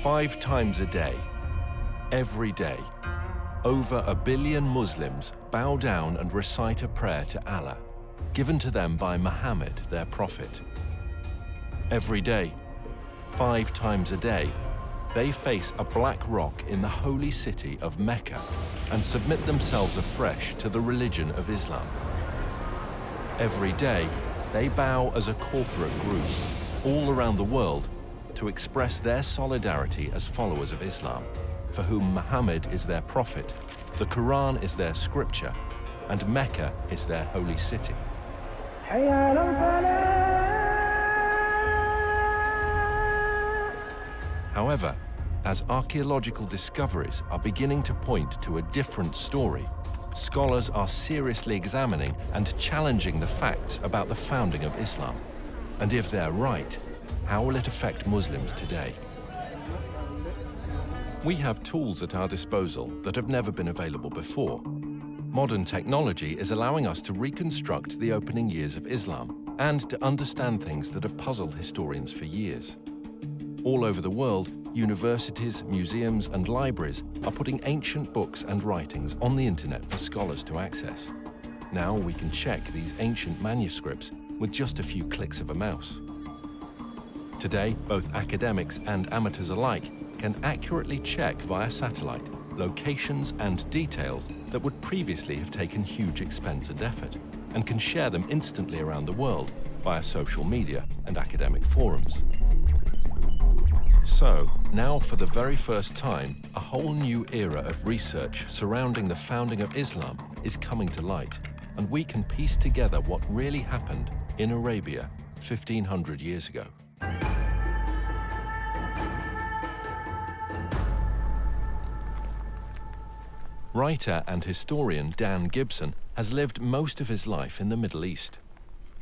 5 times a day, every day, over 1 billion Muslims bow down and recite a prayer to Allah, given to them by Muhammad, their prophet. Every day, 5 times a day, they face a black rock in the holy city of Mecca and submit themselves afresh to the religion of Islam. Every day, they bow as a corporate group all around the world to express their solidarity as followers of Islam, for whom Muhammad is their prophet, the Quran is their scripture, and Mecca is their holy city. However, as archaeological discoveries are beginning to point to a different story, scholars are seriously examining and challenging the facts about the founding of Islam. And if they're right, how will it affect Muslims today? We have tools at our disposal that have never been available before. Modern technology is allowing us to reconstruct the opening years of Islam and to understand things that have puzzled historians for years. All over the world, universities, museums, and libraries are putting ancient books and writings on the internet for scholars to access. Now we can check these ancient manuscripts with just a few clicks of a mouse. Today, both academics and amateurs alike can accurately check via satellite locations and details that would previously have taken huge expense and effort, and can share them instantly around the world via social media and academic forums. So, now for the very first time, a whole new era of research surrounding the founding of Islam is coming to light, and we can piece together what really happened in Arabia 1500 years ago. Writer and historian Dan Gibson has lived most of his life in the Middle East.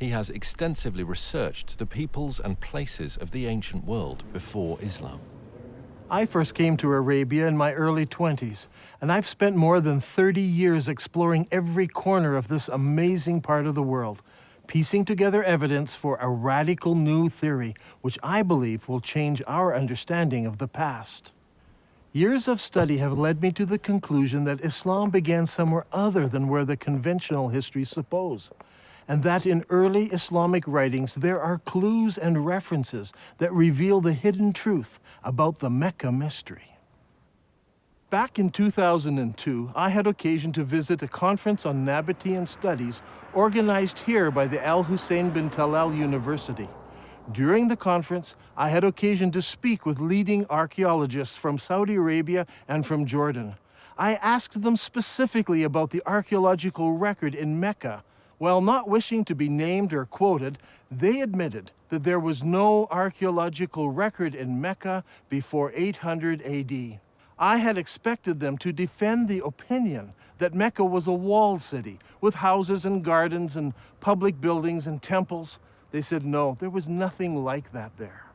He has extensively researched the peoples and places of the ancient world before Islam. I first came to Arabia in my early 20s, and I've spent more than 30 years exploring every corner of this amazing part of the world, piecing together evidence for a radical new theory, which I believe will change our understanding of the past. Years of study have led me to the conclusion that Islam began somewhere other than where the conventional histories suppose, and that in early Islamic writings there are clues and references that reveal the hidden truth about the Mecca mystery. Back in 2002, I had occasion to visit a conference on Nabatean studies organized here by the Al Hussein bin Talal University. During the conference, I had occasion to speak with leading archaeologists from Saudi Arabia and from Jordan. I asked them specifically about the archaeological record in Mecca. While not wishing to be named or quoted, they admitted that there was no archaeological record in Mecca before 800 AD. I had expected them to defend the opinion that Mecca was a walled city with houses and gardens and public buildings and temples. They said no, there was nothing like that there.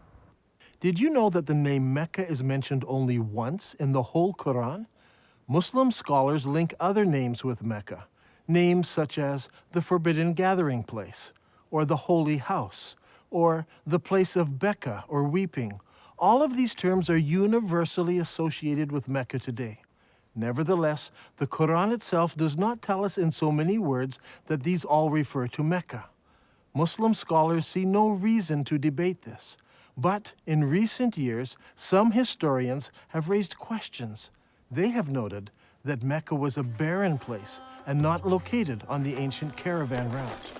Did you know that the name Mecca is mentioned only once in the whole Quran? Muslim scholars link other names with Mecca. Names such as the Forbidden Gathering Place, or the Holy House, or the Place of Becca, or Weeping. All of these terms are universally associated with Mecca today. Nevertheless, the Quran itself does not tell us in so many words that these all refer to Mecca. Muslim scholars see no reason to debate this. But in recent years, some historians have raised questions. They have noted that Mecca was a barren place and not located on the ancient caravan route.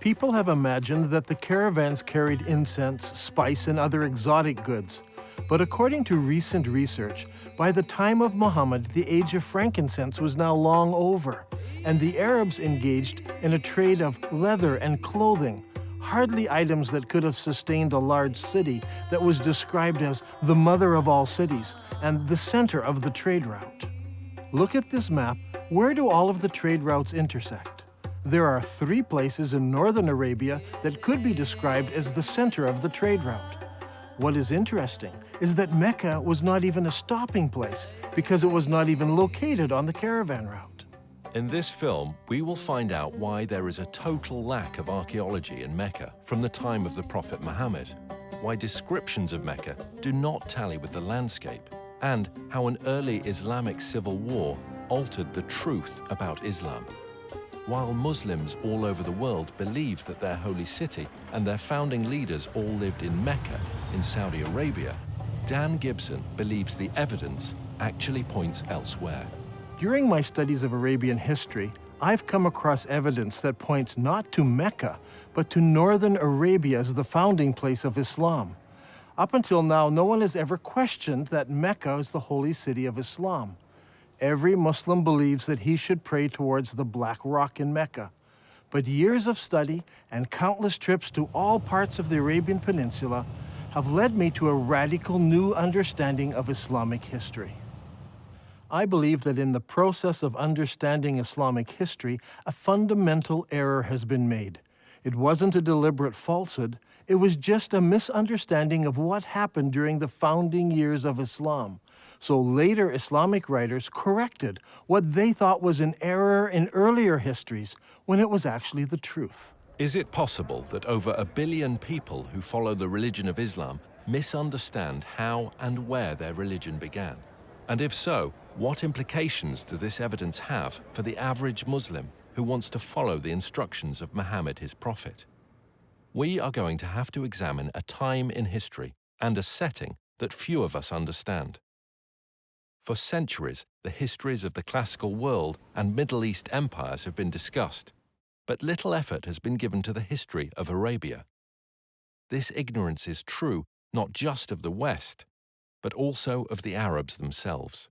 People have imagined that the caravans carried incense, spice, and other exotic goods. But according to recent research, by the time of Muhammad, the age of frankincense was now long over, and the Arabs engaged in a trade of leather and clothing, hardly items that could have sustained a large city that was described as the mother of all cities and the center of the trade route. Look at this map. Where do all of the trade routes intersect? There are 3 places in northern Arabia that could be described as the center of the trade route. What is interesting is that Mecca was not even a stopping place because it was not even located on the caravan route. In this film, we will find out why there is a total lack of archaeology in Mecca from the time of the Prophet Muhammad. why descriptions of Mecca do not tally with the landscape, and how an early Islamic civil war altered the truth about Islam. While Muslims all over the world believed that their holy city and their founding leaders all lived in Mecca, in Saudi Arabia, Dan Gibson believes the evidence actually points elsewhere. During my studies of Arabian history, I've come across evidence that points not to Mecca, but to northern Arabia as the founding place of Islam. Up until now, no one has ever questioned that Mecca is the holy city of Islam. Every Muslim believes that he should pray towards the Black Rock in Mecca. But years of study and countless trips to all parts of the Arabian Peninsula have led me to a radical new understanding of Islamic history. I believe that in the process of understanding Islamic history, a fundamental error has been made. It wasn't a deliberate falsehood, it was just a misunderstanding of what happened during the founding years of Islam. So later Islamic writers corrected what they thought was an error in earlier histories when it was actually the truth. Is it possible that over 1 billion people who follow the religion of Islam misunderstand how and where their religion began? And if so, what implications does this evidence have for the average Muslim who wants to follow the instructions of Muhammad, his prophet? We are going to have to examine a time in history and a setting that few of us understand. For centuries, the histories of the classical world and Middle East empires have been discussed, but little effort has been given to the history of Arabia. This ignorance is true not just of the West, but also of the Arabs themselves.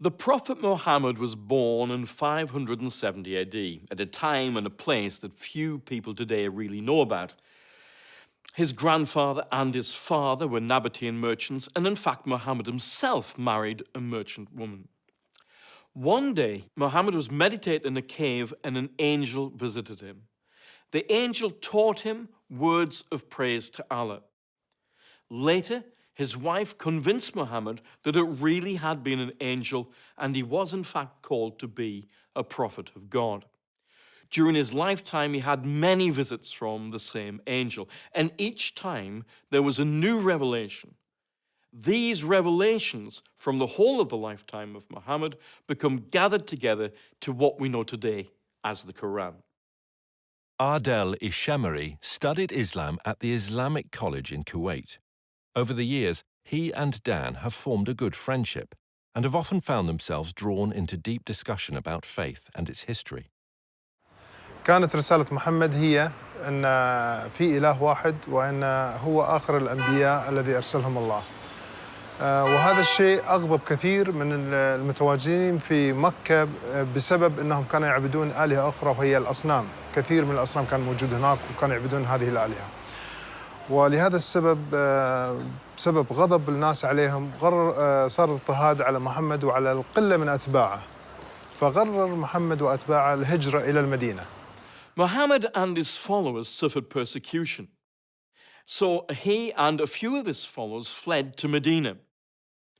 The Prophet Muhammad was born in 570 AD, at a time and a place that few people today really know about. His grandfather and his father were Nabatean merchants, and in fact Muhammad himself married a merchant woman. One day, Muhammad was meditating in a cave and an angel visited him. The angel taught him words of praise to Allah. Later, his wife convinced Muhammad that it really had been an angel and he was in fact called to be a prophet of God. During his lifetime, he had many visits from the same angel, and each time there was a new revelation. These revelations from the whole of the lifetime of Muhammad become gathered together to what we know today as the Quran. Adel Ishemeri studied Islam at the Islamic College in Kuwait. Over the years, he and Dan have formed a good friendship and have often found themselves drawn into deep discussion about faith and its history. كانت رسالة محمد هي أن في إله واحد وأن هو آخر الأنبياء الذي أرسلهم الله. وهذا الشيء أغضب كثير من المتواجدين في مكة بسبب أنهم كانوا يعبدون آلهة أخرى وهي الأصنام. كثير من الأصنام كان موجود هناك وكانوا يعبدون هذه الآلهة. ولهذا السبب بسبب غضب الناس عليهم صار اضطهاد على محمد وعلى القلة من أتباعه. فقرر محمد وأتباعه الهجرة إلى المدينة. Muhammad and his followers suffered persecution. So he and a few of his followers fled to Medina.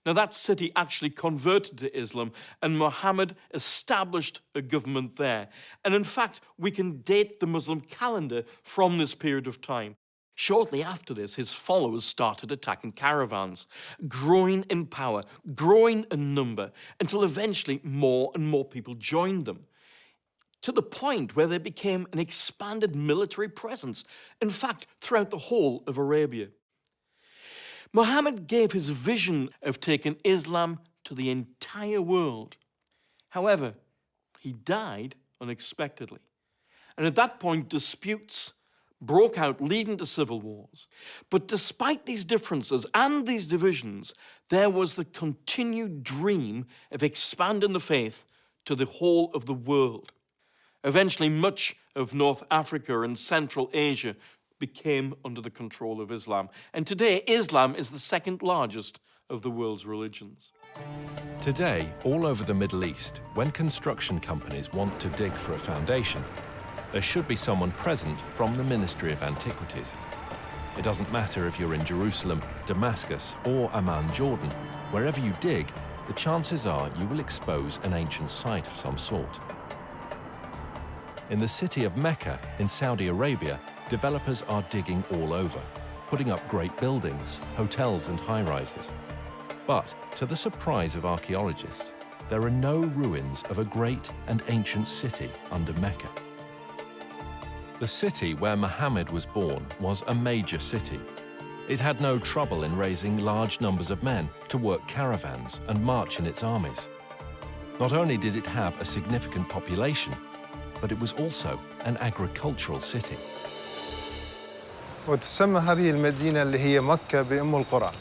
Now that city actually converted to Islam and Muhammad established a government there. And in fact, we can date the Muslim calendar from this period of time. Shortly after this, his followers started attacking caravans, growing in power, growing in number, until eventually more and more people joined them, to the point where they became an expanded military presence, in fact, throughout the whole of Arabia. Muhammad gave his vision of taking Islam to the entire world. However, he died unexpectedly. And at that point, disputes broke out, leading to civil wars. But despite these differences and these divisions, there was the continued dream of expanding the faith to the whole of the world. Eventually, much of North Africa and Central Asia became under the control of Islam. And today, Islam is the second largest of the world's religions. Today, all over the Middle East, when construction companies want to dig for a foundation, there should be someone present from the Ministry of Antiquities. It doesn't matter if you're in Jerusalem, Damascus, or Amman, Jordan. Wherever you dig, the chances are you will expose an ancient site of some sort. In the city of Mecca in Saudi Arabia, developers are digging all over. putting up great buildings, hotels and high-rises. But, to the surprise of archaeologists, there are no ruins of a great and ancient city under Mecca. The city where Muhammad was born was a major city. It had no trouble in raising large numbers of men to work caravans and march in its armies. Not only did it have a significant population, but it was also an agricultural city. وتسمى هذه المدينة اللي هي مكة بأم القرى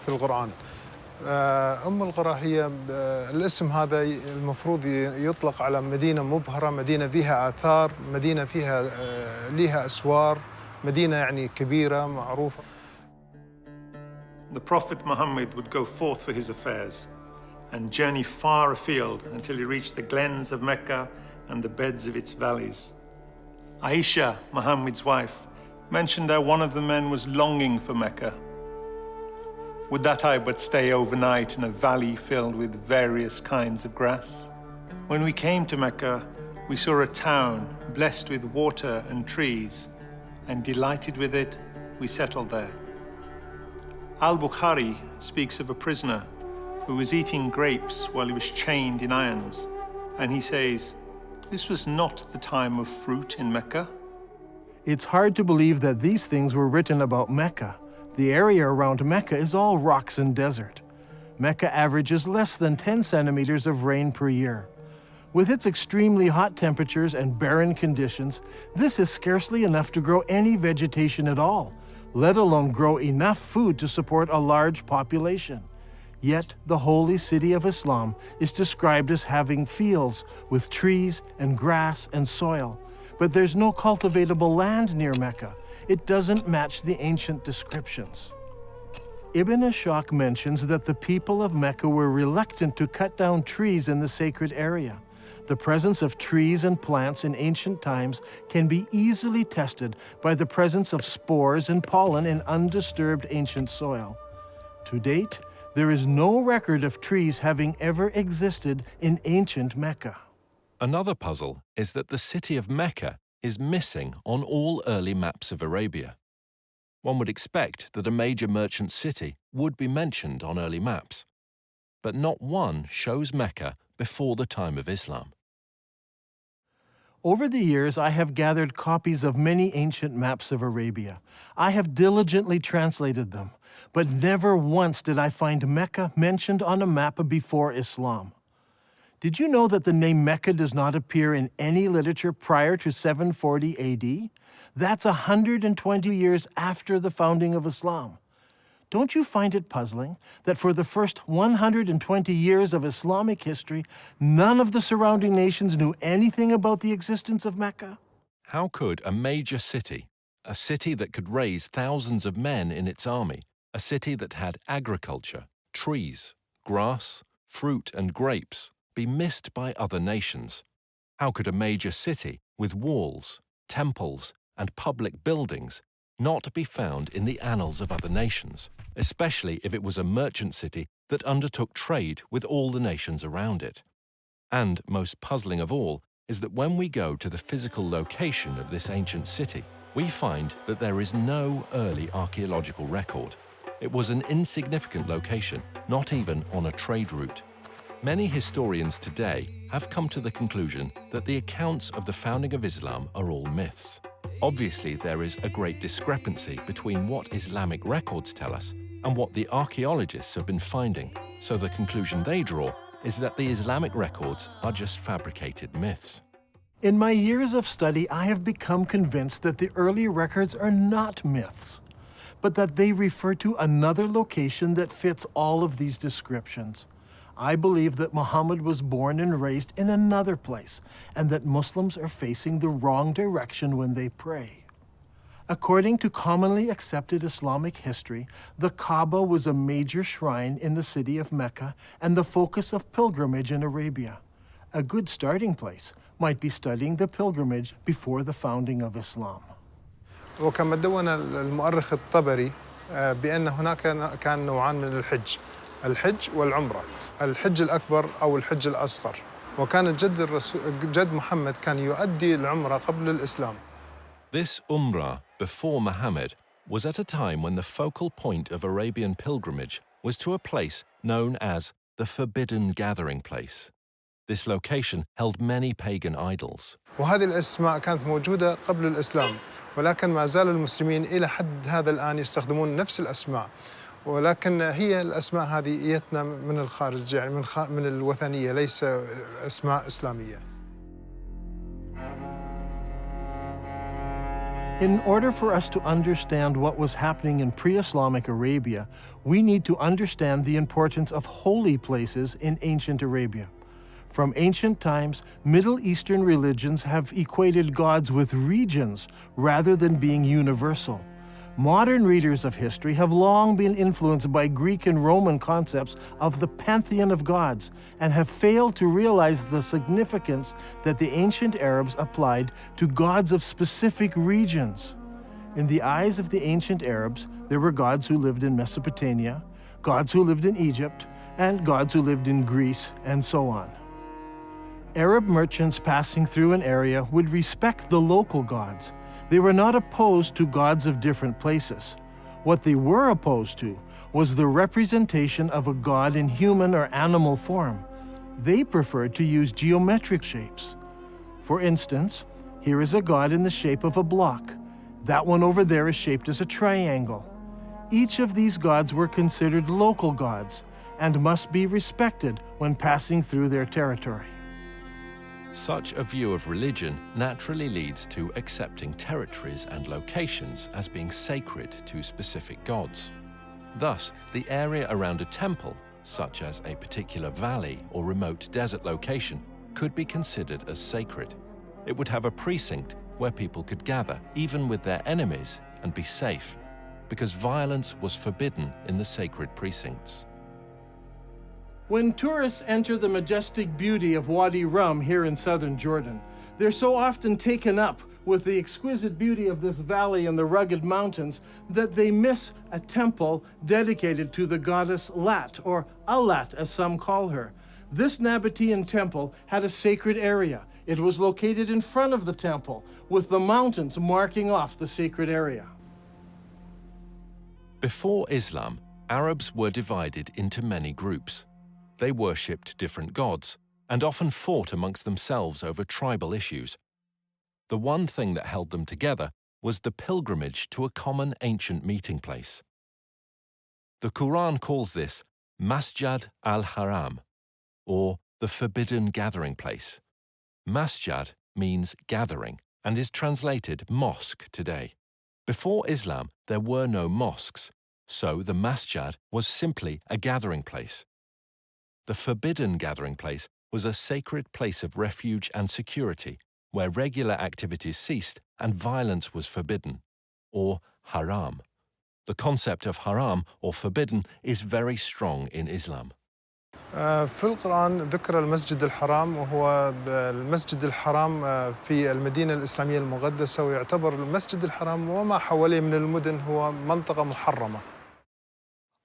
في القرآن. أم القرى هي الاسم هذا المفروض يطلق على مدينة مبهرة، مدينة فيها آثار، مدينة فيها لها أسوار، مدينة يعني كبيرة معروفة. The Prophet Muhammad would go forth for his affairs and journey far afield until he reached the glens of Mecca and the beds of its valleys. Aisha, Muhammad's wife, mentioned how one of the men was longing for Mecca. Would that I but stay overnight in a valley filled with various kinds of grass? When we came to Mecca, we saw a town blessed with water and trees, and delighted with it, we settled there. Al-Bukhari speaks of a prisoner who was eating grapes while he was chained in irons, and he says, "This was not the time of fruit in Mecca." It's hard to believe that these things were written about Mecca. The area around Mecca is all rocks and desert. Mecca averages less than 10 centimeters of rain per year. With its extremely hot temperatures and barren conditions, this is scarcely enough to grow any vegetation at all, let alone grow enough food to support a large population. Yet the holy city of Islam is described as having fields with trees and grass and soil. But there's no cultivatable land near Mecca. It doesn't match the ancient descriptions. Ibn Ishaq mentions that the people of Mecca were reluctant to cut down trees in the sacred area. The presence of trees and plants in ancient times can be easily tested by the presence of spores and pollen in undisturbed ancient soil. To date, there is no record of trees having ever existed in ancient Mecca. Another puzzle is that the city of Mecca is missing on all early maps of Arabia. One would expect that a major merchant city would be mentioned on early maps, but not one shows Mecca before the time of Islam. Over the years, I have gathered copies of many ancient maps of Arabia. I have diligently translated them, but never once did I find Mecca mentioned on a map before Islam. Did you know that the name Mecca does not appear in any literature prior to 740 AD? That's 120 years after the founding of Islam. Don't you find it puzzling that for the first 120 years of Islamic history, none of the surrounding nations knew anything about the existence of Mecca? How could a major city, a city that could raise thousands of men in its army, a city that had agriculture, trees, grass, fruit and grapes, be missed by other nations? How could a major city with walls, temples, and public buildings not be found in the annals of other nations, especially if it was a merchant city that undertook trade with all the nations around it? And most puzzling of all is that when we go to the physical location of this ancient city, we find that there is no early archaeological record. It was an insignificant location, not even on a trade route. Many historians today have come to the conclusion that the accounts of the founding of Islam are all myths. Obviously, there is a great discrepancy between what Islamic records tell us and what the archaeologists have been finding, so the conclusion they draw is that the Islamic records are just fabricated myths. In my years of study, I have become convinced that the early records are not myths, but that they refer to another location that fits all of these descriptions. I believe that Muhammad was born and raised in another place, and that Muslims are facing the wrong direction when they pray. According to commonly accepted Islamic history, the Kaaba was a major shrine in the city of Mecca and the focus of pilgrimage in Arabia. A good starting place might be studying the pilgrimage before the founding of Islam. وكما دون المؤرخ الطبري بأن هناك كان نوعان من الحج، الحج والعمرة. الحج الأكبر أو الحج الأصغر، وكان جد محمد كان يؤدي العمرة قبل الإسلام. This Umrah before Muhammad was at a time when the focal point of Arabian pilgrimage was to a place known as the Forbidden Gathering Place. This location held many pagan idols. وهذه الأسماء كانت موجودة قبل الإسلام، ولكن ما زال المسلمين إلى حد هذا الآن يستخدمون نفس الأسماء، ولكن هي الأسماء هذه إيتنا من الخارج، يعني من الوثنية، ليس أسماء إسلامية. In order for us to understand what was happening in pre-Islamic Arabia, we need to understand the importance of holy places in ancient Arabia. From ancient times, Middle Eastern religions have equated gods with regions rather than being universal. Modern readers of history have long been influenced by Greek and Roman concepts of the pantheon of gods and have failed to realize the significance that the ancient Arabs applied to gods of specific regions. In the eyes of the ancient Arabs, there were gods who lived in Mesopotamia, gods who lived in Egypt, and gods who lived in Greece, and so on. Arab merchants passing through an area would respect the local gods. They were not opposed to gods of different places. What they were opposed to was the representation of a god in human or animal form. They preferred to use geometric shapes. For instance, here is a god in the shape of a block. That one over there is shaped as a triangle. Each of these gods were considered local gods and must be respected when passing through their territory. Such a view of religion naturally leads to accepting territories and locations as being sacred to specific gods. Thus, the area around a temple, such as a particular valley or remote desert location, could be considered as sacred. It would have a precinct where people could gather, even with their enemies, and be safe, because violence was forbidden in the sacred precincts. When tourists enter the majestic beauty of Wadi Rum here in southern Jordan, they're so often taken up with the exquisite beauty of this valley and the rugged mountains that they miss a temple dedicated to the goddess Lat, or Allat as some call her. This Nabatean temple had a sacred area. It was located in front of the temple, with the mountains marking off the sacred area. Before Islam, Arabs were divided into many groups. They worshipped different gods and often fought amongst themselves over tribal issues. The one thing that held them together was the pilgrimage to a common ancient meeting place. The Quran calls this Masjid al-Haram, or the Forbidden Gathering Place. Masjid means gathering and is translated mosque today. Before Islam, there were no mosques, so the masjid was simply a gathering place. The Forbidden Gathering Place was a sacred place of refuge and security, where regular activities ceased and violence was forbidden, or haram. The concept of haram, or forbidden, is very strong in Islam. في القرآن ذكر المسجد الحرام، وهو المسجد الحرام في المدينة الإسلامية المقدسة، ويعتبر المسجد الحرام وما حواليه من المدن هو منطقة محرمة.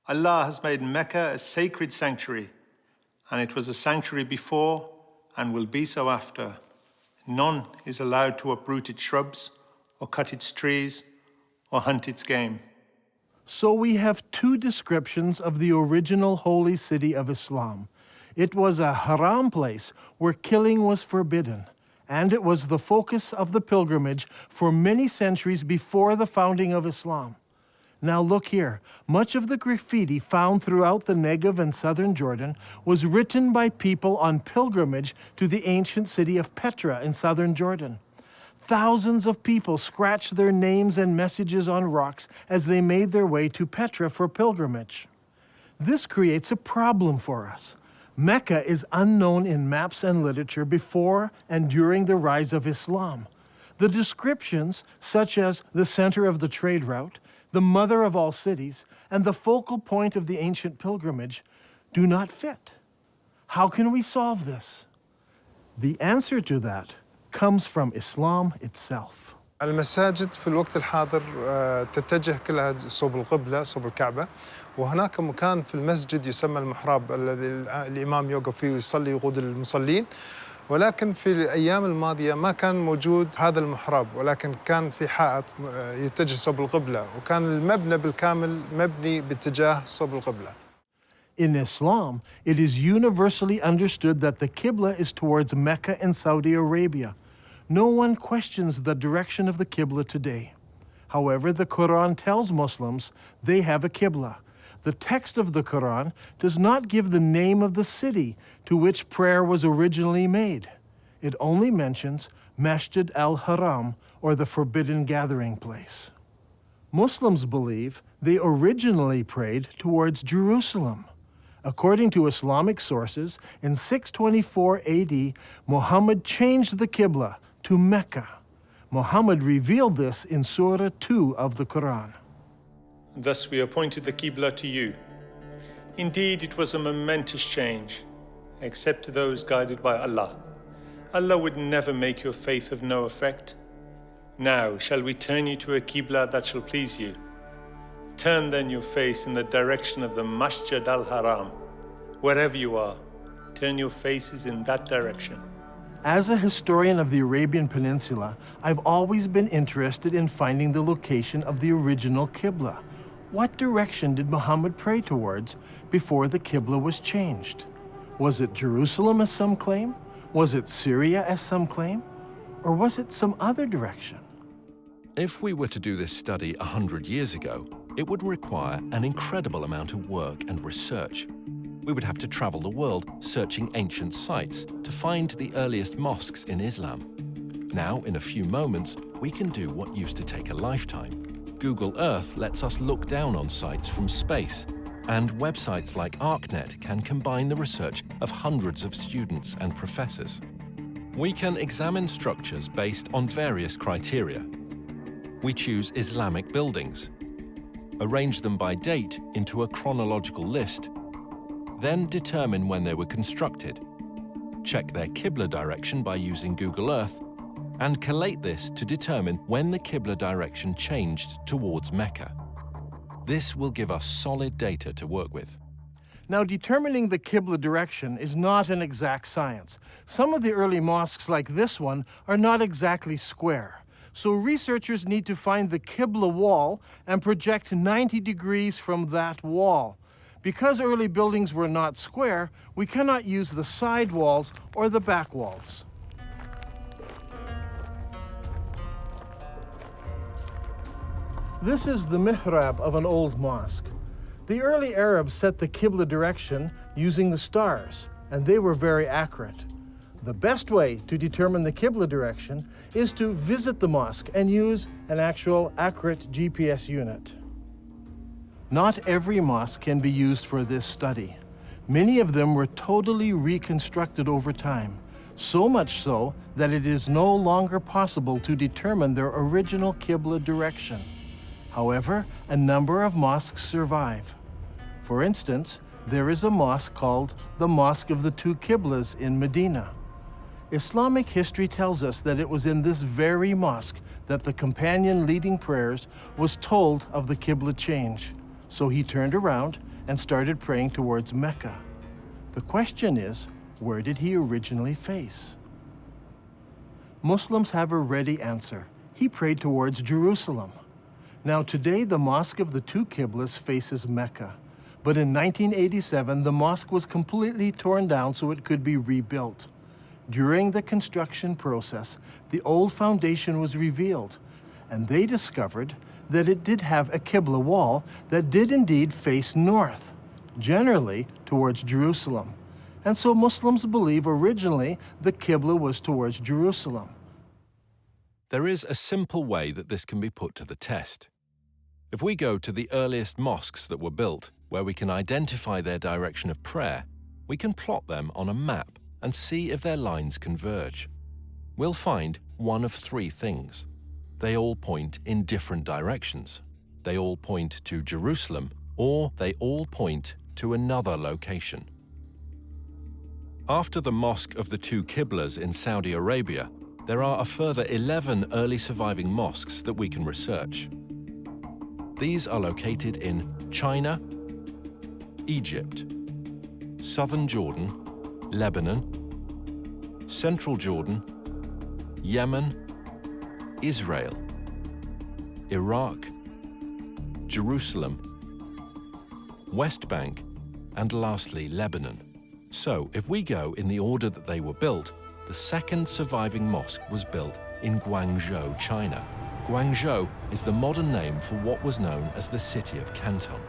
Allah has made Mecca a sacred sanctuary, and it was a sanctuary before and will be so after. None is allowed to uproot its shrubs or cut its trees or hunt its game. So we have two descriptions of the original holy city of Islam. It was a haram place where killing was forbidden, and it was the focus of the pilgrimage for many centuries before the founding of Islam. Now look here, much of the graffiti found throughout the Negev and southern Jordan was written by people on pilgrimage to the ancient city of Petra in southern Jordan. Thousands of people scratched their names and messages on rocks as they made their way to Petra for pilgrimage. This creates a problem for us. Mecca is unknown in maps and literature before and during the rise of Islam. The descriptions, such as the center of the trade route, the mother of all cities, and the focal point of the ancient pilgrimage, do not fit. How can we solve this? The answer to that comes from Islam itself. المساجد في الوقت الحاضر تتجه كلها صوب القبلة، صوب الكعبة، وهناك مكان في المسجد يسمى المحراب الذي الإمام يوقف فيه ويصلي ويقود المصلين، ولكن في الأيام الماضية ما كان موجود هذا المحراب، ولكن كان في حائط يتجه صوب القبلة، وكان المبنى بالكامل مبني باتجاه صوب القبلة. In Islam, it is universally understood that the Qibla is towards Mecca in Saudi Arabia. No one questions the direction of the Qibla today. However, the Quran tells Muslims they have a Qibla. The text of the Quran does not give the name of the city to which prayer was originally made. It only mentions Masjid al-Haram, or the forbidden gathering place. Muslims believe they originally prayed towards Jerusalem. According to Islamic sources, in 624 AD, Muhammad changed the Qibla to Mecca. Muhammad revealed this in Surah 2 of the Quran. Thus we appointed the Qibla to you. Indeed, it was a momentous change, except to those guided by Allah. Allah would never make your faith of no effect. Now shall we turn you to a Qibla that shall please you. Turn then your face in the direction of the Masjid al-Haram. Wherever you are, turn your faces in that direction. As a historian of the Arabian Peninsula, I've always been interested in finding the location of the original Qibla. What direction did Muhammad pray towards before the Qibla was changed? Was it Jerusalem, as some claim? Was it Syria, as some claim? Or was it some other direction? If we were to do this study 100 years ago, it would require an incredible amount of work and research. We would have to travel the world searching ancient sites to find the earliest mosques in Islam. Now, in a few moments, we can do what used to take a lifetime. Google Earth lets us look down on sites from space, and websites like ArcNet can combine the research of hundreds of students and professors. We can examine structures based on various criteria. We choose Islamic buildings, arrange them by date into a chronological list, then determine when they were constructed, check their Qibla direction by using Google Earth, and collate this to determine when the Qibla direction changed towards Mecca. This will give us solid data to work with. Now, determining the Qibla direction is not an exact science. Some of the early mosques, like this one, are not exactly square. So researchers need to find the Qibla wall and project 90 degrees from that wall. Because early buildings were not square, we cannot use the side walls or the back walls. This is the mihrab of an old mosque. The early Arabs set the Qibla direction using the stars, and they were very accurate. The best way to determine the Qibla direction is to visit the mosque and use an actual accurate GPS unit. Not every mosque can be used for this study. Many of them were totally reconstructed over time, so much so that it is no longer possible to determine their original Qibla direction. However, a number of mosques survive. For instance, there is a mosque called the Mosque of the Two Qiblas in Medina. Islamic history tells us that it was in this very mosque that the companion leading prayers was told of the Qibla change. So he turned around and started praying towards Mecca. The question is, where did he originally face? Muslims have a ready answer. He prayed towards Jerusalem. Now today, the Mosque of the Two Qiblas faces Mecca. But in 1987, the mosque was completely torn down so it could be rebuilt. During the construction process, the old foundation was revealed, and they discovered that it did have a Qibla wall that did indeed face north, generally towards Jerusalem. And so Muslims believe originally the Qibla was towards Jerusalem. There is a simple way that this can be put to the test. If we go to the earliest mosques that were built, where we can identify their direction of prayer, we can plot them on a map and see if their lines converge. We'll find one of three things. They all point in different directions. They all point to Jerusalem, or they all point to another location. After the Mosque of the Two Qiblas in Saudi Arabia, there are a further 11 early surviving mosques that we can research. These are located in China, Egypt, southern Jordan, Lebanon, Central Jordan, Yemen, Israel, Iraq, Jerusalem, West Bank, and lastly, Lebanon. So, if we go in the order that they were built, the second surviving mosque was built in Guangzhou, China. Guangzhou is the modern name for what was known as the city of Canton.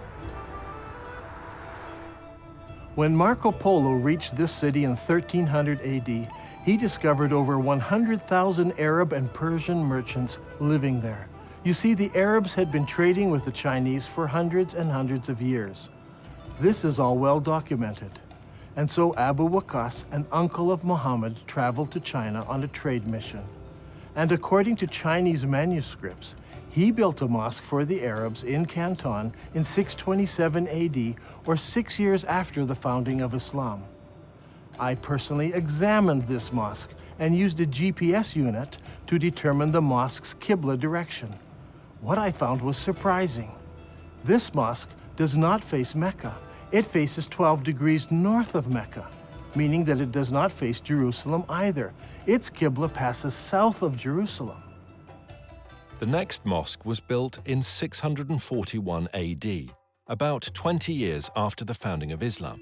When Marco Polo reached this city in 1300 AD, he discovered over 100,000 Arab and Persian merchants living there. You see, the Arabs had been trading with the Chinese for hundreds and hundreds of years. This is all well documented. And so Abu Waqas, an uncle of Muhammad, traveled to China on a trade mission. And according to Chinese manuscripts, he built a mosque for the Arabs in Canton in 627 AD, or 6 years after the founding of Islam. I personally examined this mosque and used a GPS unit to determine the mosque's Qibla direction. What I found was surprising. This mosque does not face Mecca. It faces 12 degrees north of Mecca, meaning that it does not face Jerusalem either. Its Qibla passes south of Jerusalem. The next mosque was built in 641 AD, about 20 years after the founding of Islam,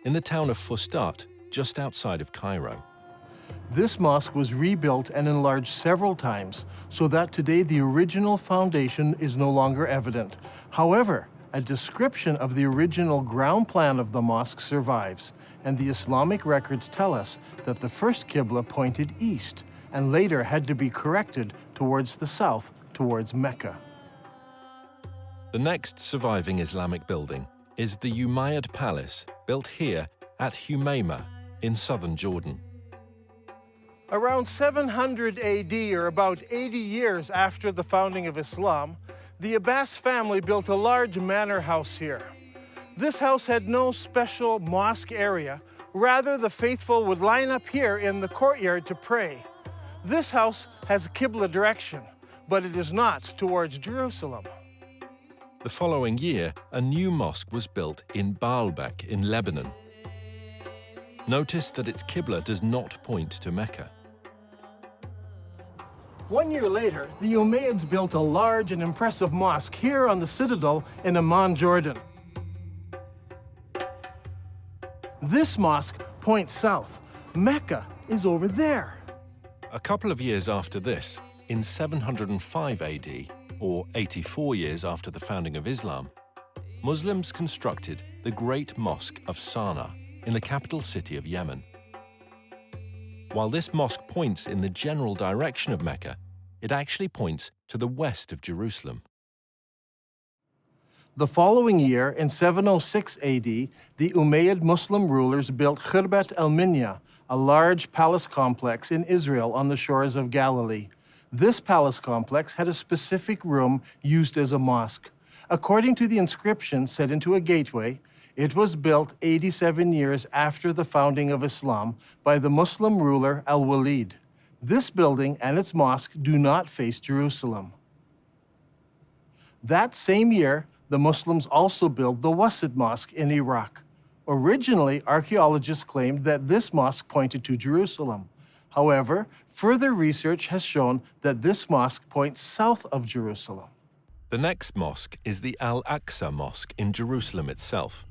in the town of Fustat, just outside of Cairo. This mosque was rebuilt and enlarged several times, so that today the original foundation is no longer evident. However, a description of the original ground plan of the mosque survives, and the Islamic records tell us that the first Qibla pointed east and later had to be corrected towards the south, towards Mecca. The next surviving Islamic building is the Umayyad Palace, built here at Humayma in southern Jordan. Around 700 AD, or about 80 years after the founding of Islam, the Abbas family built a large manor house here. This house had no special mosque area. Rather, the faithful would line up here in the courtyard to pray. This house has a Qibla direction, but it is not towards Jerusalem. The following year, a new mosque was built in Baalbek in Lebanon. Notice that its Qibla does not point to Mecca. 1 year later, the Umayyads built a large and impressive mosque here on the citadel in Amman, Jordan. This mosque points south. Mecca is over there. A couple of years after this, in 705 AD, or 84 years after the founding of Islam, Muslims constructed the Great Mosque of Sana'a in the capital city of Yemen. While this mosque points in the general direction of Mecca, it actually points to the west of Jerusalem. The following year, in 706 AD, the Umayyad Muslim rulers built Khirbat al-Minya, a large palace complex in Israel on the shores of Galilee. This palace complex had a specific room used as a mosque. According to the inscription set into a gateway, it was built 87 years after the founding of Islam by the Muslim ruler Al-Walid. This building and its mosque do not face Jerusalem. That same year, the Muslims also built the Wasit Mosque in Iraq. Originally, archaeologists claimed that this mosque pointed to Jerusalem. However, further research has shown that this mosque points south of Jerusalem. The next mosque is the Al-Aqsa Mosque in Jerusalem itself.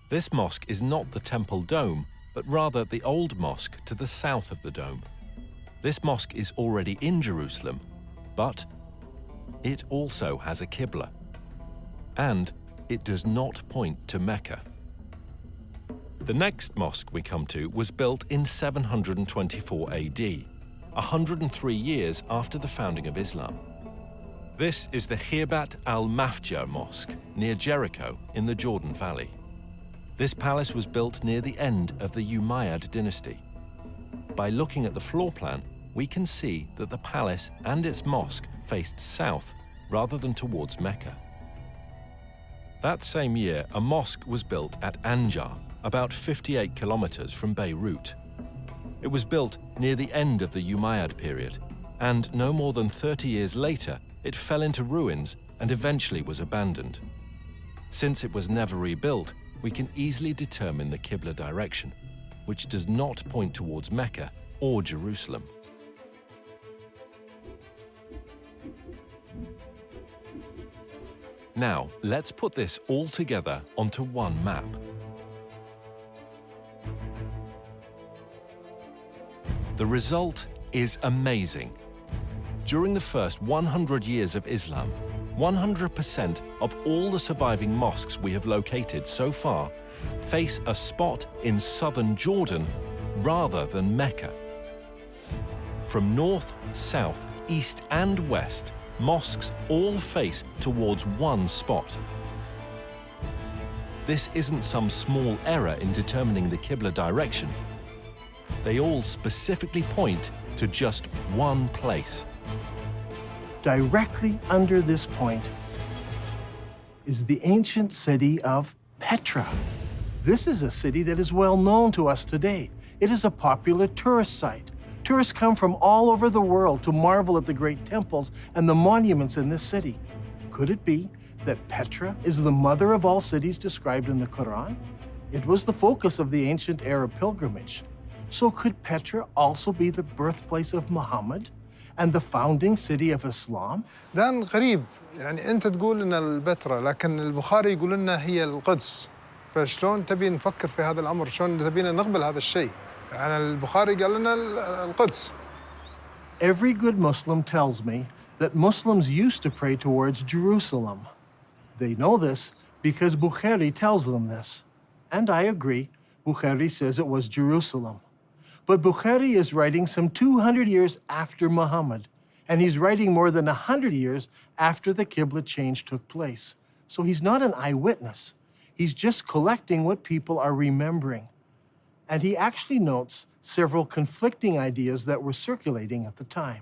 This mosque is not the temple dome, but rather the old mosque to the south of the dome. This mosque is already in Jerusalem, but it also has a Qibla, and it does not point to Mecca. The next mosque we come to was built in 724 AD, 103 years after the founding of Islam. This is the Khirbat al-Mafja Mosque near Jericho in the Jordan Valley. This palace was built near the end of the Umayyad dynasty. By looking at the floor plan, we can see that the palace and its mosque faced south rather than towards Mecca. That same year, a mosque was built at Anjar, about 58 kilometers from Beirut. It was built near the end of the Umayyad period, and no more than 30 years later, it fell into ruins and eventually was abandoned. Since it was never rebuilt, we can easily determine the Qibla direction, which does not point towards Mecca, or Jerusalem. Now, let's put this all together onto one map. The result is amazing. During the first 100 years of Islam, 100% of all the surviving mosques we have located so far face a spot in southern Jordan rather than Mecca. From north, south, east and west, mosques all face towards one spot. This isn't some small error in determining the Qibla direction. They all specifically point to just one place. Directly under this point is the ancient city of Petra. This is a city that is well known to us today. It is a popular tourist site. Tourists come from all over the world to marvel at the great temples and the monuments in this city. Could it be that Petra is the mother of all cities described in the Quran? It was the focus of the ancient Arab pilgrimage. So could Petra also be the birthplace of Muhammad and the founding city of Islam? دان غريب، يعني أنت تقول إن البتراء لكن البخاري يقول لنا هي القدس. فشلون تبي نفكر في هذا الأمر؟ شلون تبينا نقبل هذا الشيء؟ يعني البخاري قال لنا القدس. Every good Muslim tells me that Muslims used to pray towards Jerusalem. They know this because Bukhari tells them this. And I agree, Bukhari says it was Jerusalem. But Bukhari is writing some 200 years after Muhammad, and he's writing more than 100 years after the Qibla change took place. So he's not an eyewitness. He's just collecting what people are remembering. And he actually notes several conflicting ideas that were circulating at the time.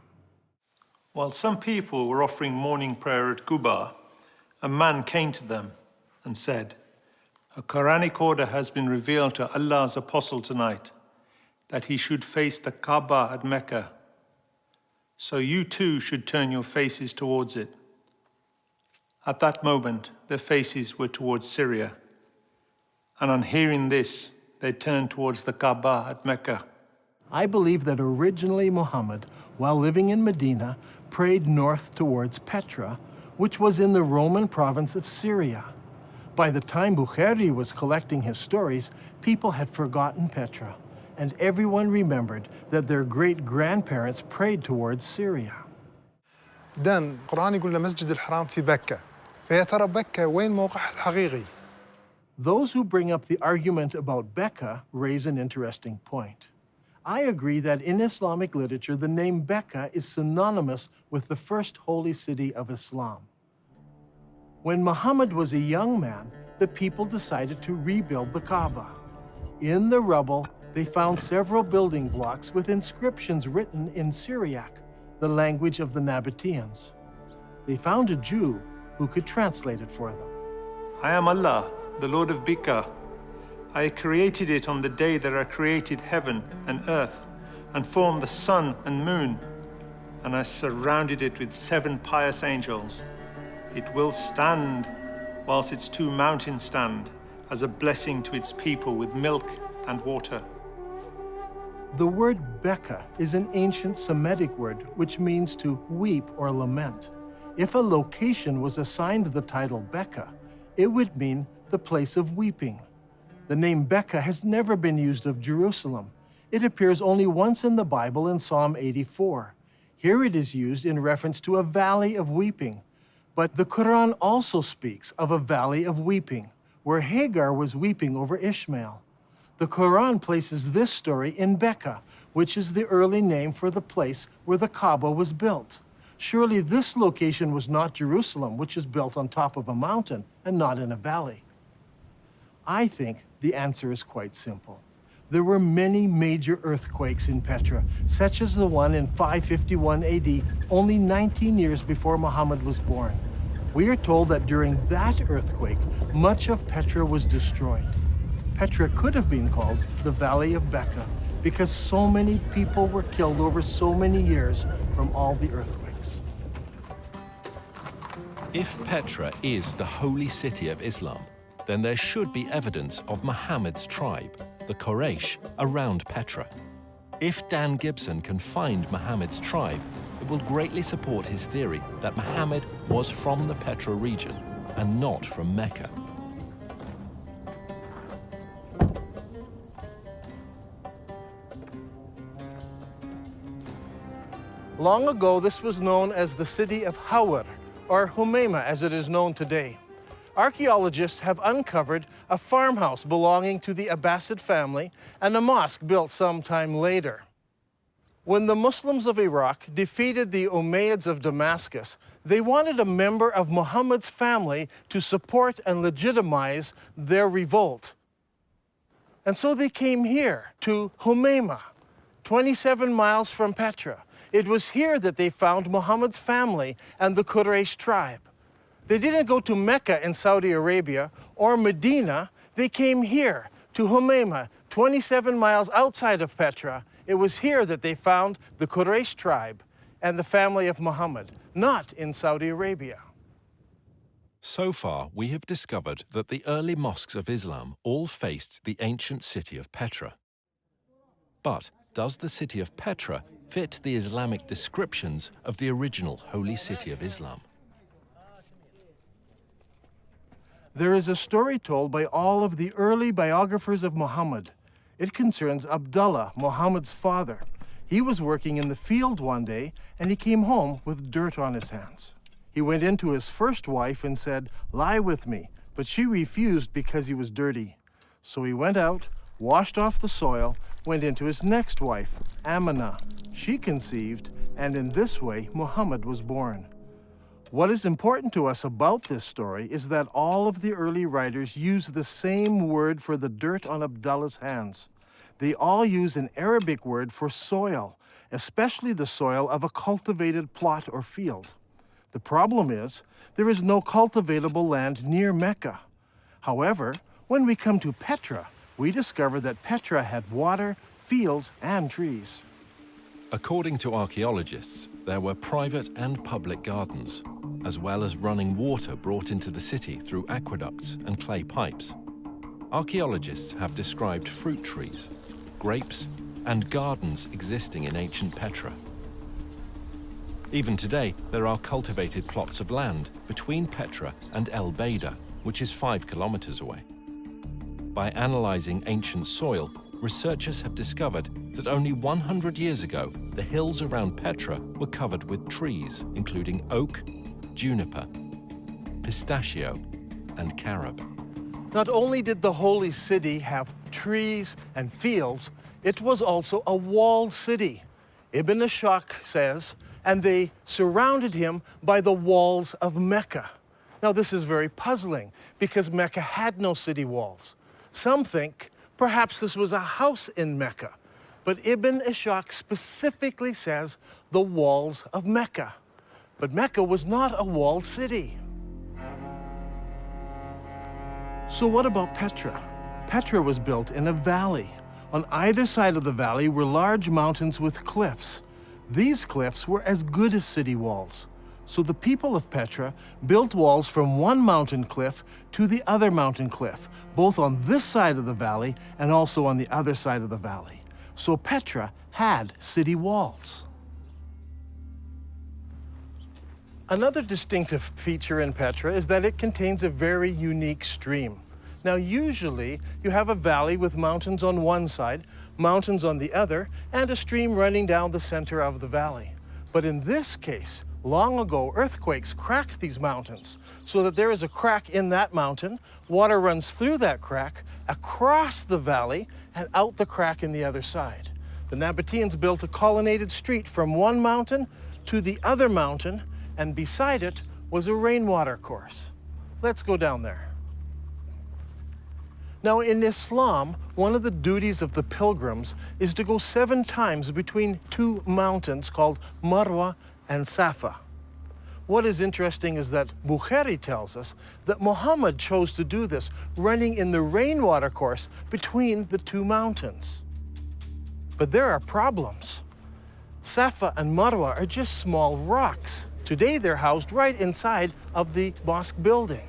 While some people were offering morning prayer at KOBAR, a man came to them and said, "A Quranic order has been revealed to Allah's apostle tonight, that he should face the Kaaba at Mecca. So you too should turn your faces towards it." At that moment, their faces were towards Syria. And on hearing this, they turned towards the Kaaba at Mecca. I believe that originally Muhammad, while living in Medina, prayed north towards Petra, which was in the Roman province of Syria. By the time Bukhari was collecting his stories, people had forgotten Petra, and everyone remembered that their great-grandparents prayed towards Syria. دان القرآن يقول لنا مسجد الحرام في بكة. فيا ترى بكة وين موقعها الحقيقي؟ Those who bring up the argument about Becca raise an interesting point. I agree that in Islamic literature, the name Becca is synonymous with the first holy city of Islam. When Muhammad was a young man, the people decided to rebuild the Kaaba. In the rubble, they found several building blocks with inscriptions written in Syriac, the language of the Nabateans. They found a Jew who could translate it for them. "I am Allah, the Lord of Bika. I created it on the day that I created heaven and earth and formed the sun and moon, and I surrounded it with 7 pious angels. It will stand whilst its 2 mountains stand as a blessing to its people with milk and water." The word Becca is an ancient Semitic word which means to weep or lament. If a location was assigned the title Becca, it would mean the place of weeping. The name Becca has never been used of Jerusalem. It appears only once in the Bible in Psalm 84. Here it is used in reference to a valley of weeping. But the Quran also speaks of a valley of weeping, where Hagar was weeping over Ishmael. The Quran places this story in Becca, which is the early name for the place where the Kaaba was built. Surely this location was not Jerusalem, which is built on top of a mountain and not in a valley. I think the answer is quite simple. There were many major earthquakes in Petra, such as the one in 551 AD, only 19 years before Muhammad was born. We are told that during that earthquake, much of Petra was destroyed. Petra could have been called the Valley of Becca because so many people were killed over so many years from all the earthquakes. If Petra is the holy city of Islam, then there should be evidence of Muhammad's tribe, the Quraysh, around Petra. If Dan Gibson can find Muhammad's tribe, it will greatly support his theory that Muhammad was from the Petra region and not from Mecca. Long ago, this was known as the city of Hawar, or Humayma as it is known today. Archaeologists have uncovered a farmhouse belonging to the Abbasid family and a mosque built some time later. When the Muslims of Iraq defeated the Umayyads of Damascus, they wanted a member of Muhammad's family to support and legitimize their revolt. And so they came here to Humayma, 27 miles from Petra. It was here that they found Muhammad's family and the Quraysh tribe. They didn't go to Mecca in Saudi Arabia or Medina. They came here to Humayma, 27 miles outside of Petra. It was here that they found the Quraysh tribe and the family of Muhammad, not in Saudi Arabia. So far, we have discovered that the early mosques of Islam all faced the ancient city of Petra. But does the city of Petra fit the Islamic descriptions of the original holy city of Islam? There is a story told by all of the early biographers of Muhammad. It concerns Abdullah, Muhammad's father. He was working in the field one day and he came home with dirt on his hands. He went in to his first wife and said, "Lie with me," but she refused because he was dirty. So he went out, washed off the soil, went into his next wife, Amina. She conceived, and in this way, Muhammad was born. What is important to us about this story is that all of the early writers use the same word for the dirt on Abdullah's hands. They all use an Arabic word for soil, especially the soil of a cultivated plot or field. The problem is, there is no cultivatable land near Mecca. However, when we come to Petra, we discover that Petra had water, fields, and trees. According to archaeologists, there were private and public gardens, as well as running water brought into the city through aqueducts and clay pipes. Archaeologists have described fruit trees, grapes, and gardens existing in ancient Petra. Even today, there are cultivated plots of land between Petra and El Beida, which is 5 kilometers away. By analyzing ancient soil, researchers have discovered that only 100 years ago, the hills around Petra were covered with trees, including oak, juniper, pistachio, and carob. Not only did the holy city have trees and fields, it was also a walled city. Ibn Ishaq says, and they surrounded him by the walls of Mecca. Now this is very puzzling because Mecca had no city walls. Some think perhaps this was a house in Mecca, but Ibn Ishaq specifically says the walls of Mecca. But Mecca was not a walled city. So what about Petra? Petra was built in a valley. On either side of the valley were large mountains with cliffs. These cliffs were as good as city walls. So the people of Petra built walls from one mountain cliff to the other mountain cliff, both on this side of the valley and also on the other side of the valley. So Petra had city walls. Another distinctive feature in Petra is that it contains a very unique stream. Now, usually you have a valley with mountains on one side, mountains on the other, and a stream running down the center of the valley. But in this case, long ago, earthquakes cracked these mountains so that there is a crack in that mountain, water runs through that crack, across the valley, and out the crack in the other side. The Nabateans built a colonnaded street from one mountain to the other mountain, and beside it was a rainwater course. Let's go down there. Now, in Islam, one of the duties of the pilgrims is to go 7 times between 2 mountains called Marwa and Safa. What is interesting is that Bukhari tells us that Muhammad chose to do this, running in the rainwater course between the 2 mountains. But there are problems. Safa and Marwa are just small rocks. Today, they're housed right inside of the mosque building.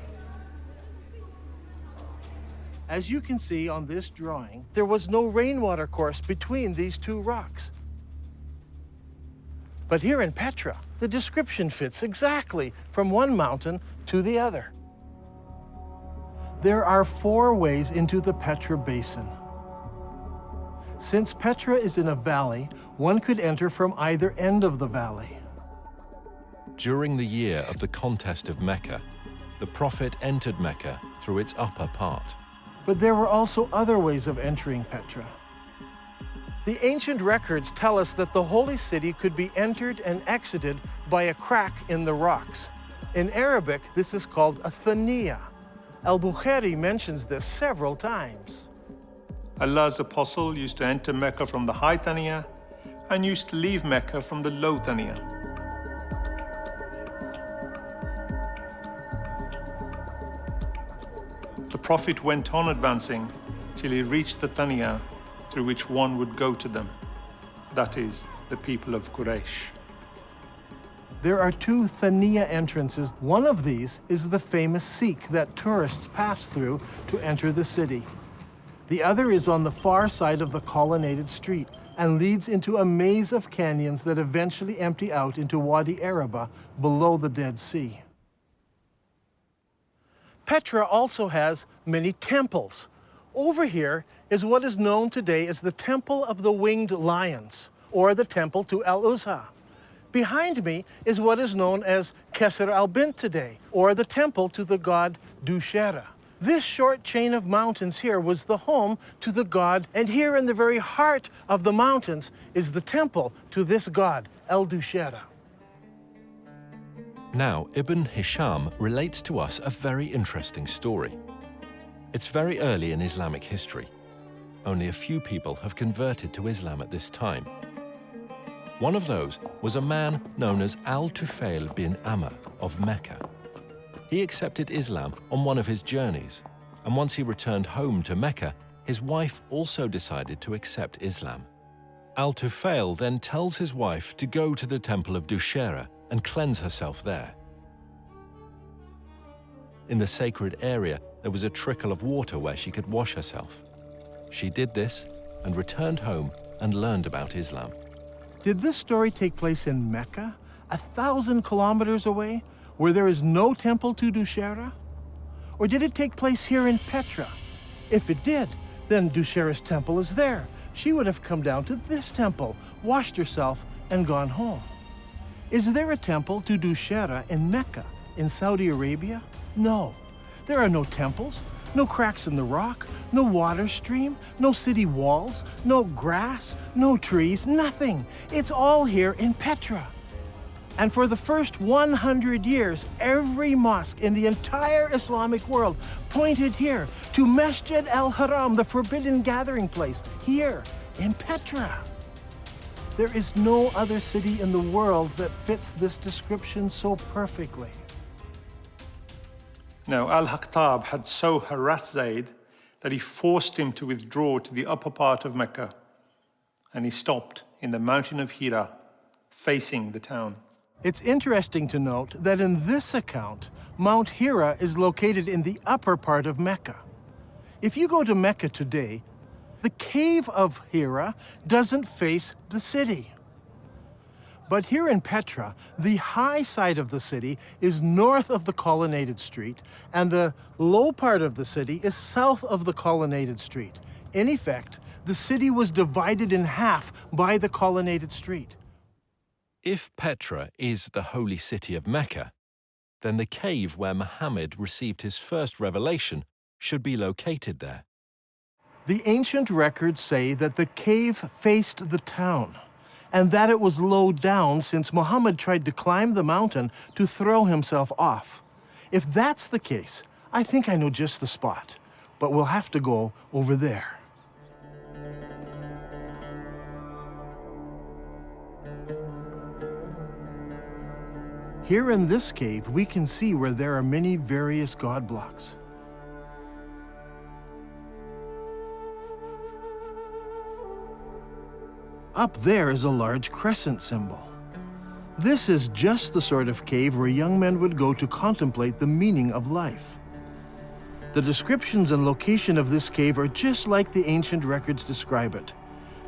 As you can see on this drawing, there was no rainwater course between these two rocks. But here in Petra, the description fits exactly from one mountain to the other. There are 4 ways into the Petra Basin. Since Petra is in a valley, one could enter from either end of the valley. During the year of the contest of Mecca, the Prophet entered Mecca through its upper part. But there were also other ways of entering Petra. The ancient records tell us that the holy city could be entered and exited by a crack in the rocks. In Arabic, this is called a thaniya. Al-Bukhari mentions this several times. Allah's apostle used to enter Mecca from the high Thaniya and used to leave Mecca from the low Thaniya. The Prophet went on advancing till he reached the Thaniya through which one would go to them, that is, the people of Quraysh. There are 2 thaniya entrances. One of these is the famous Sikh that tourists pass through to enter the city. The other is on the far side of the colonnaded street and leads into a maze of canyons that eventually empty out into Wadi Araba below the Dead Sea. Petra also has many temples. Over here is what is known today as the Temple of the Winged Lions, or the Temple to Al-Uzza. Behind me is what is known as Kesser al-Bint today, or the temple to the god Dushera. This short chain of mountains here was the home to the god, and here in the very heart of the mountains is the temple to this god, El-Dushera. Now, Ibn Hisham relates to us a very interesting story. It's very early in Islamic history. Only a few people have converted to Islam at this time. One of those was a man known as Al-Tufail bin Amr of Mecca. He accepted Islam on one of his journeys, and once he returned home to Mecca, his wife also decided to accept Islam. Al-Tufail then tells his wife to go to the temple of Dushera and cleanse herself there. In the sacred area, there was a trickle of water where she could wash herself. She did this and returned home and learned about Islam. Did this story take place in Mecca, 1,000 kilometers away, where there is no temple to Dushera? Or did it take place here in Petra? If it did, then Dushera's temple is there. She would have come down to this temple, washed herself, and gone home. Is there a temple to Dushera in Mecca, in Saudi Arabia? No. There are no temples, no cracks in the rock, no water stream, no city walls, no grass, no trees, nothing. It's all here in Petra. And for the first 100 years, every mosque in the entire Islamic world pointed here to Masjid al-Haram, the forbidden gathering place, here in Petra. There is no other city in the world that fits this description so perfectly. Now, Al-Haqtab had so harassed Zayd that he forced him to withdraw to the upper part of Mecca, and he stopped in the mountain of Hira, facing the town. It's interesting to note that in this account, Mount Hira is located in the upper part of Mecca. If you go to Mecca today, the cave of Hira doesn't face the city. But here in Petra, the high side of the city is north of the colonnaded street, and the low part of the city is south of the colonnaded street. In effect, the city was divided in half by the colonnaded street. If Petra is the holy city of Mecca, then the cave where Muhammad received his first revelation should be located there. The ancient records say that the cave faced the town, and that it was low down since Muhammad tried to climb the mountain to throw himself off. If that's the case, I think I know just the spot, but we'll have to go over there. Here in this cave, we can see where there are many various god blocks. Up there is a large crescent symbol. This is just the sort of cave where young men would go to contemplate the meaning of life. The descriptions and location of this cave are just like the ancient records describe it.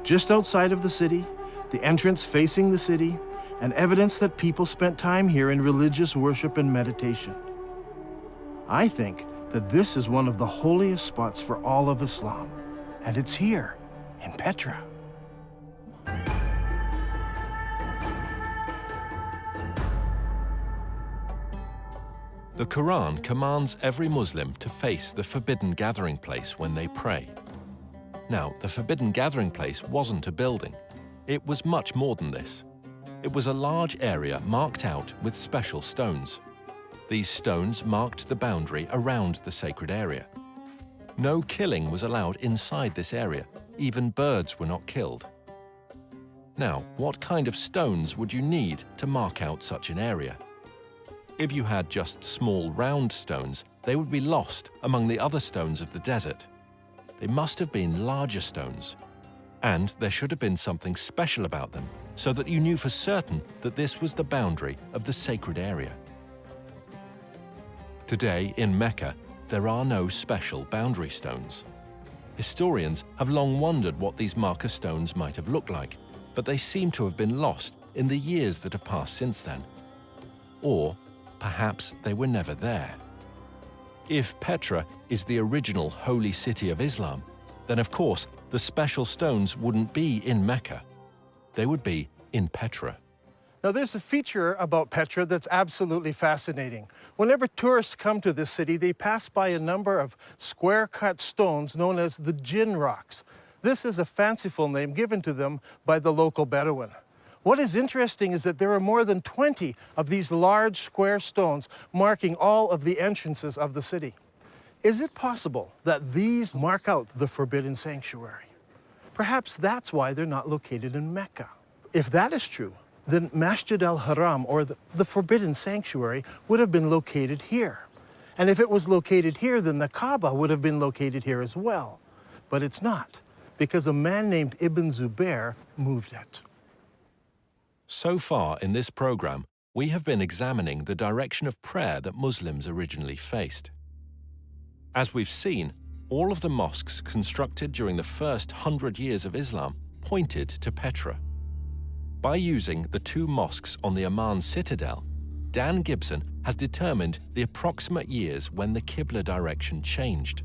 Just outside of the city, the entrance facing the city, and evidence that people spent time here in religious worship and meditation. I think that this is one of the holiest spots for all of Islam, and it's here, in Petra. The Quran commands every Muslim to face the forbidden gathering place when they pray. Now, the forbidden gathering place wasn't a building. It was much more than this. It was a large area marked out with special stones. These stones marked the boundary around the sacred area. No killing was allowed inside this area. Even birds were not killed. Now, what kind of stones would you need to mark out such an area? If you had just small round stones, they would be lost among the other stones of the desert. They must have been larger stones. And there should have been something special about them, so that you knew for certain that this was the boundary of the sacred area. Today, in Mecca, there are no special boundary stones. Historians have long wondered what these marker stones might have looked like, but they seem to have been lost in the years that have passed since then. Or perhaps they were never there. If Petra is the original holy city of Islam, then of course the special stones wouldn't be in Mecca. They would be in Petra. Now there's a feature about Petra that's absolutely fascinating. Whenever tourists come to this city, they pass by a number of square-cut stones known as the Jinn rocks. This is a fanciful name given to them by the local Bedouin. What is interesting is that there are more than 20 of these large square stones marking all of the entrances of the city. Is it possible that these mark out the forbidden sanctuary? Perhaps that's why they're not located in Mecca. If that is true, then Masjid al-Haram, or the forbidden sanctuary, would have been located here. And if it was located here, then the Kaaba would have been located here as well. But it's not, because a man named Ibn Zubair moved it. So far in this program, we have been examining the direction of prayer that Muslims originally faced. As we've seen, all of the mosques constructed during the first 100 years of Islam pointed to Petra. By using the two mosques on the Amman citadel, Dan Gibson has determined the approximate years when the Qibla direction changed.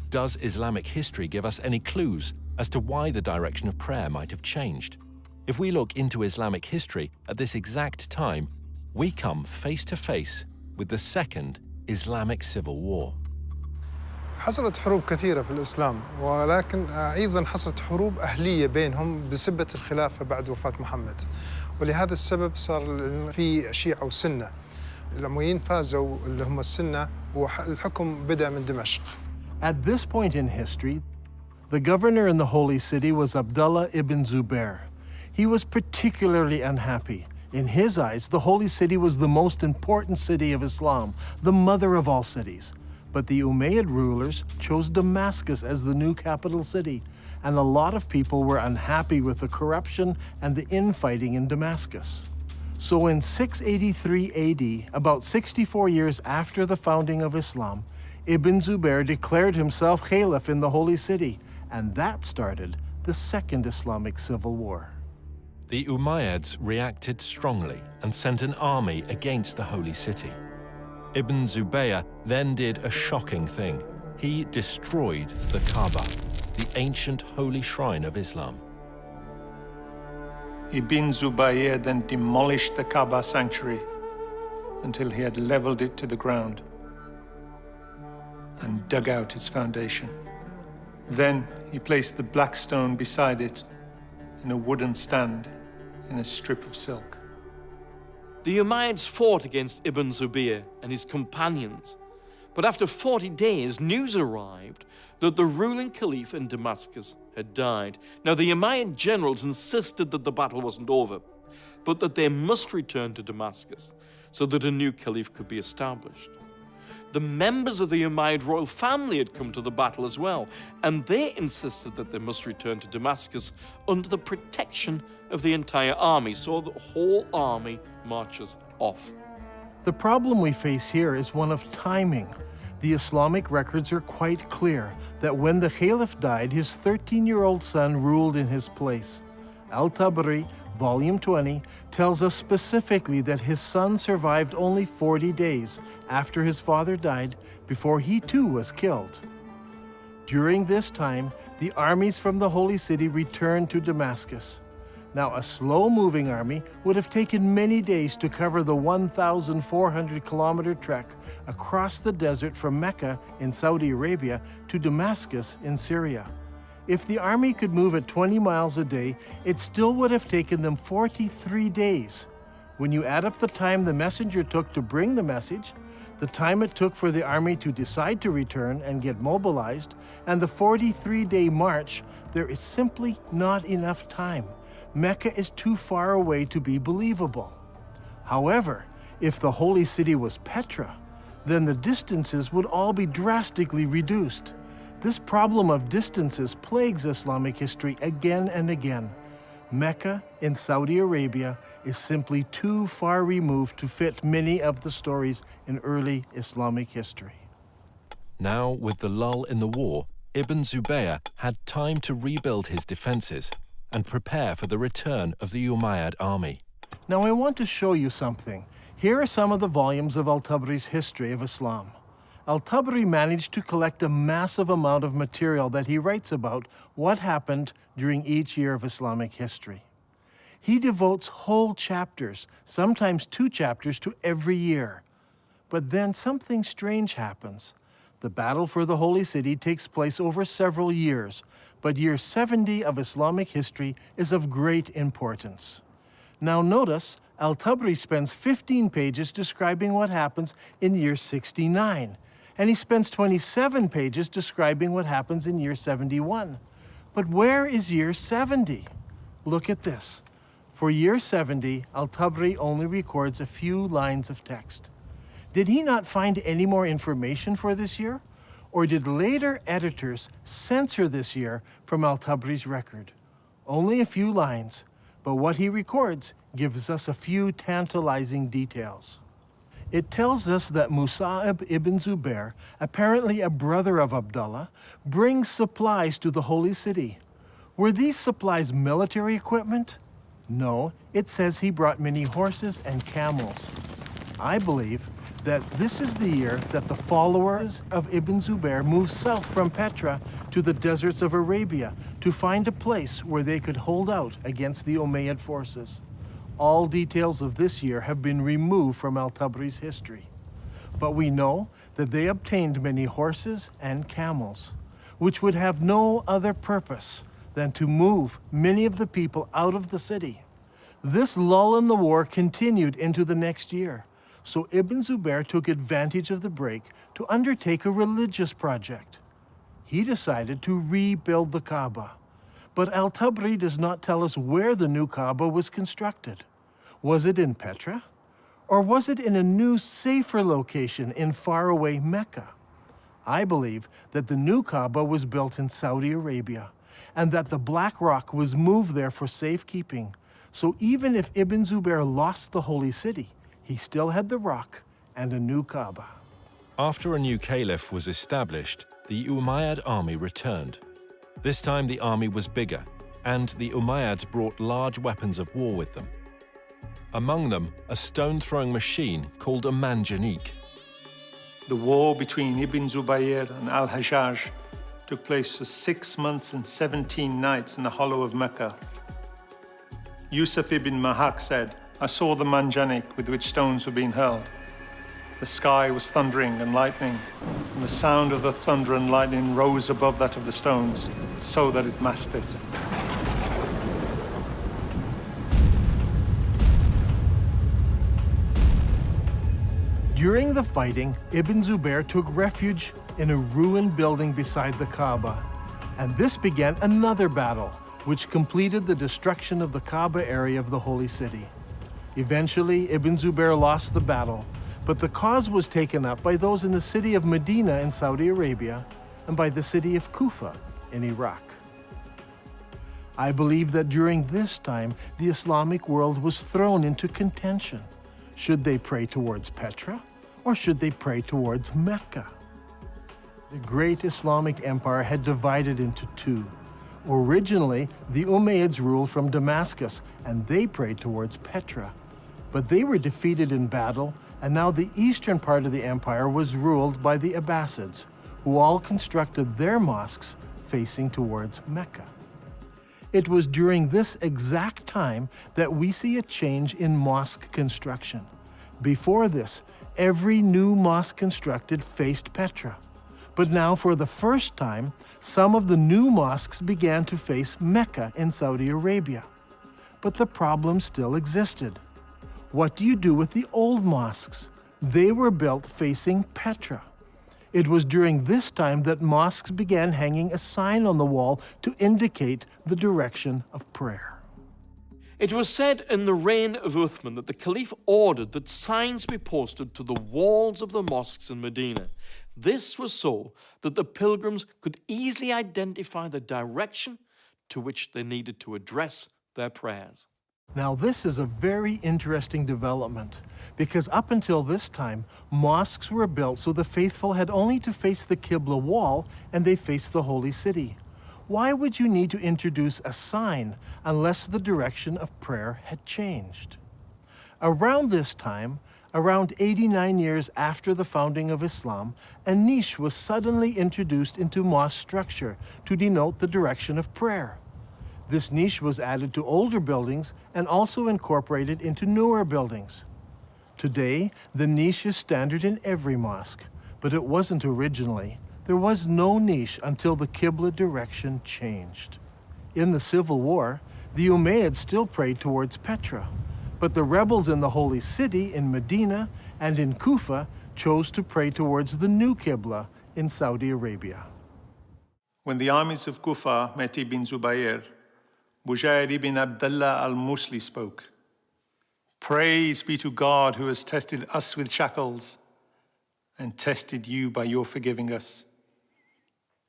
Does Islamic history give us any clues as to why the direction of prayer might have changed? If we look into Islamic history at this exact time, we come face to face with the Second Islamic Civil War. حصلت حروب كثيرة في الإسلام، ولكن أيضاً حصلت حروب أهلية بينهم بسبة الخلافة بعد وفاة محمد. ولهذا السبب صار في شيعة وسنة. الأمويين فازوا اللي هم السنة، والحكم بدأ من دمشق. At this point in history, the governor in the holy city was Abdullah ibn Zubair. He was particularly unhappy. In his eyes, the holy city was the most important city of Islam, the mother of all cities. But the Umayyad rulers chose Damascus as the new capital city, and a lot of people were unhappy with the corruption and the infighting in Damascus. So in 683 AD, about 64 years after the founding of Islam, Ibn Zubair declared himself caliph in the holy city, and that started the Second Islamic Civil War. The Umayyads reacted strongly and sent an army against the holy city. Ibn Zubayr then did a shocking thing. He destroyed the Kaaba, the ancient holy shrine of Islam. Ibn Zubayr then demolished the Kaaba sanctuary until he had leveled it to the ground and dug out its foundation. Then he placed the black stone beside it in a wooden stand in a strip of silk. The Umayyads fought against Ibn Zubayr and his companions, but after 40 days, news arrived that the ruling caliph in Damascus had died. Now, the Umayyad generals insisted that the battle wasn't over, but that they must return to Damascus so that a new caliph could be established. The members of the Umayyad royal family had come to the battle as well, and they insisted that they must return to Damascus under the protection of the entire army, so the whole army marches off. The problem we face here is one of timing. The Islamic records are quite clear that when the Caliph died, his 13-year-old son ruled in his place. Al-Tabari, Volume 20, tells us specifically that his son survived only 40 days after his father died before he too was killed. During this time, the armies from the Holy City returned to Damascus. Now, a slow-moving army would have taken many days to cover the 1,400-kilometer trek across the desert from Mecca in Saudi Arabia to Damascus in Syria. If the army could move at 20 miles a day, it still would have taken them 43 days. When you add up the time the messenger took to bring the message, the time it took for the army to decide to return and get mobilized, and the 43-day march, there is simply not enough time. Mecca is too far away to be believable. However, if the holy city was Petra, then the distances would all be drastically reduced. This problem of distances plagues Islamic history again and again. Mecca in Saudi Arabia is simply too far removed to fit many of the stories in early Islamic history. Now, with the lull in the war, Ibn Zubayr had time to rebuild his defenses and prepare for the return of the Umayyad army. Now I want to show you something. Here are some of the volumes of Al-Tabari's History of Islam. Al-Tabari managed to collect a massive amount of material that he writes about what happened during each year of Islamic history. He devotes whole chapters, sometimes 2 chapters, to every year. But then something strange happens. The battle for the Holy City takes place over several years, but year 70 of Islamic history is of great importance. Now notice, Al-Tabari spends 15 pages describing what happens in year 69, and he spends 27 pages describing what happens in year 71. But where is year 70? Look at this. For year 70, Al-Tabari only records a few lines of text. Did he not find any more information for this year? Or did later editors censor this year from Al-Tabari's record? Only a few lines, but what he records gives us a few tantalizing details. It tells us that Musa'ib ibn Zubair, apparently a brother of Abdullah, brings supplies to the Holy City. Were these supplies military equipment? No, it says he brought many horses and camels. I believe that this is the year that the followers of Ibn Zubair moved south from Petra to the deserts of Arabia to find a place where they could hold out against the Umayyad forces. All details of this year have been removed from Al-Tabari's history. But we know that they obtained many horses and camels, which would have no other purpose than to move many of the people out of the city. This lull in the war continued into the next year. So Ibn Zubair took advantage of the break to undertake a religious project. He decided to rebuild the Kaaba. But Al-Tabari does not tell us where the new Kaaba was constructed. Was it in Petra? Or was it in a new, safer location in faraway Mecca? I believe that the new Kaaba was built in Saudi Arabia, and that the black rock was moved there for safekeeping. So even if Ibn Zubair lost the holy city, he still had the rock and a new Kaaba. After a new caliph was established, the Umayyad army returned. This time the army was bigger, and the Umayyads brought large weapons of war with them. Among them, a stone-throwing machine called a manjanik. The war between Ibn Zubayr and al-Hajjaj took place for 6 months and 17 nights in the hollow of Mecca. Yusuf ibn Mahak said, "I saw the manjanik with which stones were being hurled. The sky was thundering and lightning, and the sound of the thunder and lightning rose above that of the stones, so that it masked it." During the fighting, Ibn Zubair took refuge in a ruined building beside the Kaaba, and this began another battle, which completed the destruction of the Kaaba area of the Holy City. Eventually, Ibn Zubair lost the battle, but the cause was taken up by those in the city of Medina in Saudi Arabia and by the city of Kufa in Iraq. I believe that during this time, the Islamic world was thrown into contention. Should they pray towards Petra, or should they pray towards Mecca? The great Islamic empire had divided into two. Originally, the Umayyads ruled from Damascus, and they prayed towards Petra. But they were defeated in battle, and now the eastern part of the empire was ruled by the Abbasids, who all constructed their mosques facing towards Mecca. It was during this exact time that we see a change in mosque construction. Before this, every new mosque constructed faced Petra. But now, for the first time, some of the new mosques began to face Mecca in Saudi Arabia. But the problem still existed. What do you do with the old mosques? They were built facing Petra. It was during this time that mosques began hanging a sign on the wall to indicate the direction of prayer. It was said in the reign of Uthman that the Caliph ordered that signs be posted to the walls of the mosques in Medina. This was so that the pilgrims could easily identify the direction to which they needed to address their prayers. Now, this is a very interesting development, because up until this time, mosques were built so the faithful had only to face the Qibla wall and they faced the holy city. Why would you need to introduce a sign unless the direction of prayer had changed? Around this time, around 89 years after the founding of Islam, a niche was suddenly introduced into mosque structure to denote the direction of prayer. This niche was added to older buildings and also incorporated into newer buildings. Today, the niche is standard in every mosque, but it wasn't originally. There was no niche until the Qibla direction changed. In the Civil War, the Umayyads still prayed towards Petra, but the rebels in the Holy City in Medina and in Kufa chose to pray towards the new Qibla in Saudi Arabia. When the armies of Kufa met Ibn Zubayr, Bujair ibn Abdullah al-Musli spoke. Praise be to God who has tested us with shackles and tested you by your forgiving us.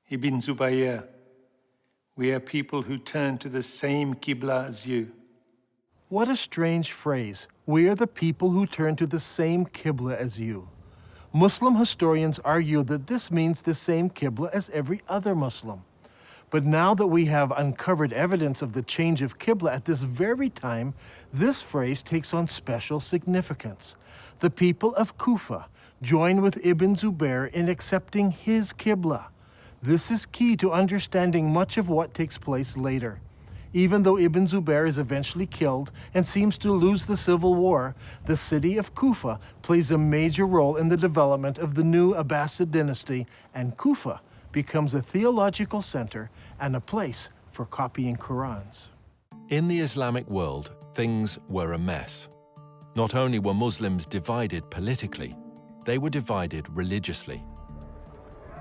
Ibn Zubayr, we are people who turn to the same Qibla as you. What a strange phrase. We are the people who turn to the same Qibla as you. Muslim historians argue that this means the same Qibla as every other Muslim. But now that we have uncovered evidence of the change of Qibla at this very time, this phrase takes on special significance. The people of Kufa join with Ibn Zubayr in accepting his Qibla. This is key to understanding much of what takes place later. Even though Ibn Zubayr is eventually killed and seems to lose the civil war, the city of Kufa plays a major role in the development of the new Abbasid dynasty, and Kufa becomes a theological center and a place for copying Qurans. In the Islamic world, things were a mess. Not only were Muslims divided politically, they were divided religiously.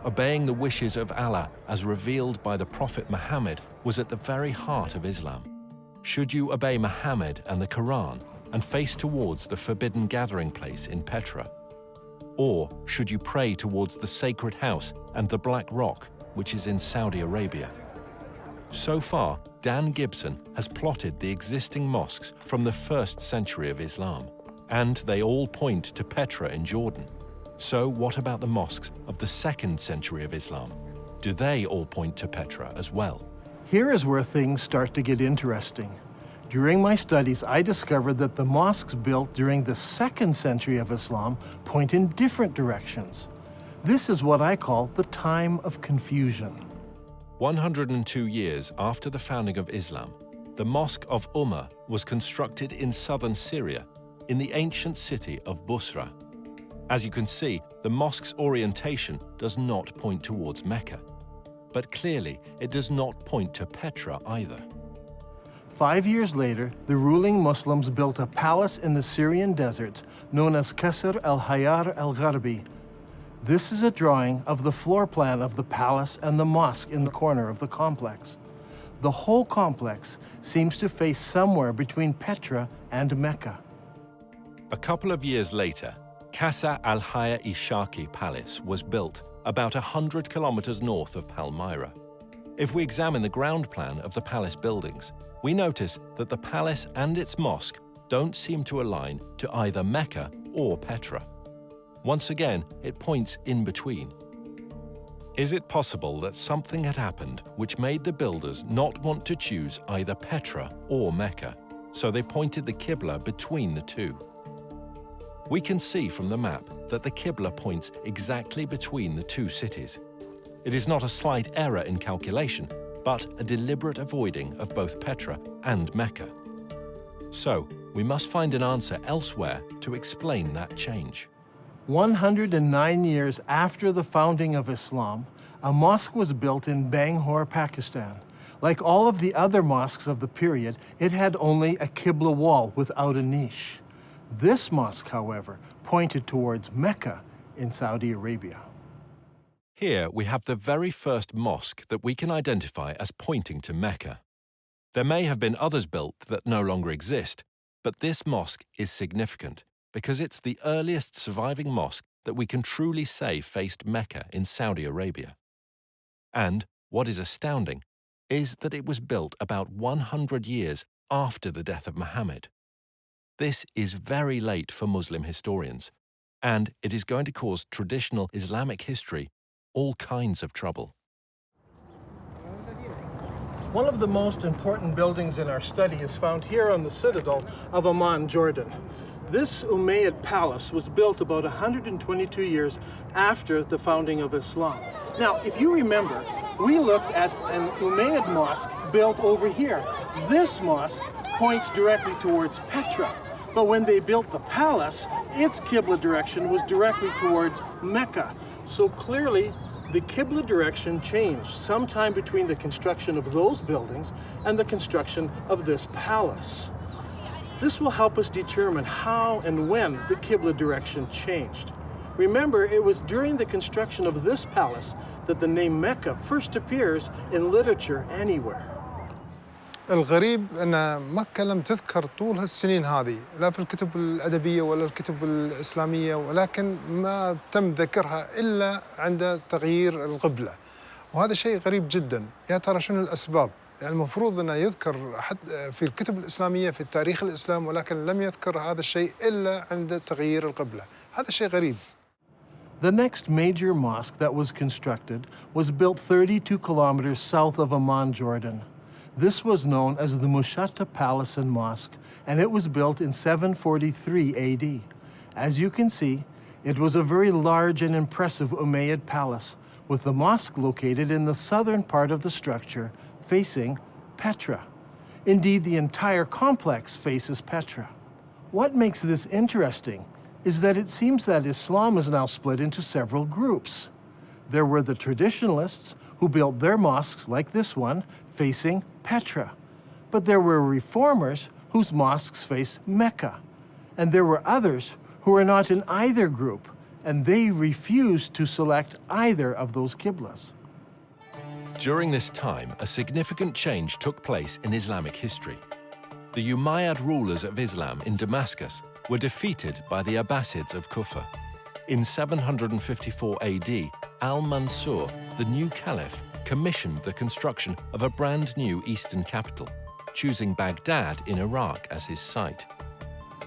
Obeying the wishes of Allah as revealed by the Prophet Muhammad was at the very heart of Islam. Should you obey Muhammad and the Quran and face towards the forbidden gathering place in Petra? Or should you pray towards the sacred house and the Black Rock, which is in Saudi Arabia? So far, Dan Gibson has plotted the existing mosques from the 1st century of Islam, and they all point to Petra in Jordan. So what about the mosques of the 2nd century of Islam? Do they all point to Petra as well? Here is where things start to get interesting. During my studies, I discovered that the mosques built during the 2nd century of Islam point in different directions. This is what I call the time of confusion. 102 years after the founding of Islam, the Mosque of Ummah was constructed in southern Syria, in the ancient city of Busra. As you can see, the mosque's orientation does not point towards Mecca. But clearly, it does not point to Petra either. 5 years later, the ruling Muslims built a palace in the Syrian deserts known as Qasr al-Hayar al-Gharbi. This is a drawing of the floor plan of the palace and the mosque in the corner of the complex. The whole complex seems to face somewhere between Petra and Mecca. A couple of years later, Qasr al-Hayar Ishaqi Palace was built about 100 kilometers north of Palmyra. If we examine the ground plan of the palace buildings, we notice that the palace and its mosque don't seem to align to either Mecca or Petra. Once again, it points in between. Is it possible that something had happened which made the builders not want to choose either Petra or Mecca, so they pointed the Qibla between the two? We can see from the map that the Qibla points exactly between the two cities. It is not a slight error in calculation, but a deliberate avoiding of both Petra and Mecca. So, we must find an answer elsewhere to explain that change. 109 years after the founding of Islam, a mosque was built in Bangalore, Pakistan. Like all of the other mosques of the period, it had only a Qibla wall without a niche. This mosque, however, pointed towards Mecca in Saudi Arabia. Here we have the very first mosque that we can identify as pointing to Mecca. There may have been others built that no longer exist, but this mosque is significant because it's the earliest surviving mosque that we can truly say faced Mecca in Saudi Arabia. And, what is astounding, is that it was built about 100 years after the death of Muhammad. This is very late for Muslim historians, and it is going to cause traditional Islamic history all kinds of trouble. One of the most important buildings in our study is found here on the citadel of Amman, Jordan. This Umayyad palace was built about 122 years after the founding of Islam. Now, if you remember, we looked at an Umayyad mosque built over here. This mosque points directly towards Petra, but when they built the palace, its Qibla direction was directly towards Mecca. So clearly, the Qibla direction changed sometime between the construction of those buildings and the construction of this palace. This will help us determine how and when the Qibla direction changed. Remember, it was during the construction of this palace that the name Mecca first appears in literature anywhere. الغريب أن مكة لم تذكر طول هالسنين هذه لا في الكتب الأدبية ولا الكتب الإسلامية، ولكن ما تم ذكرها إلا عند تغيير القبلة، وهذا شيء غريب جدا. يا ترى شنو الأسباب؟ يعني المفروض أنه يذكر في الكتب الإسلامية في التاريخ الإسلام، ولكن لم يذكر هذا الشيء إلا عند تغيير القبلة. هذا شيء غريب. The next major mosque that was constructed was built 32 kilometers south of Amman, Jordan. This was known as the Mushatta Palace and Mosque, and it was built in 743 AD. As you can see, it was a very large and impressive Umayyad palace, with the mosque located in the southern part of the structure, facing Petra. Indeed, the entire complex faces Petra. What makes this interesting is that it seems that Islam is now split into several groups. There were the traditionalists, who built their mosques like this one, facing Petra. But there were reformers whose mosques face Mecca. And there were others who were not in either group, and they refused to select either of those qiblas. During this time, a significant change took place in Islamic history. The Umayyad rulers of Islam in Damascus were defeated by the Abbasids of Kufa. In 754 AD, Al-Mansur, the new caliph, commissioned the construction of a brand new eastern capital, choosing Baghdad in Iraq as his site.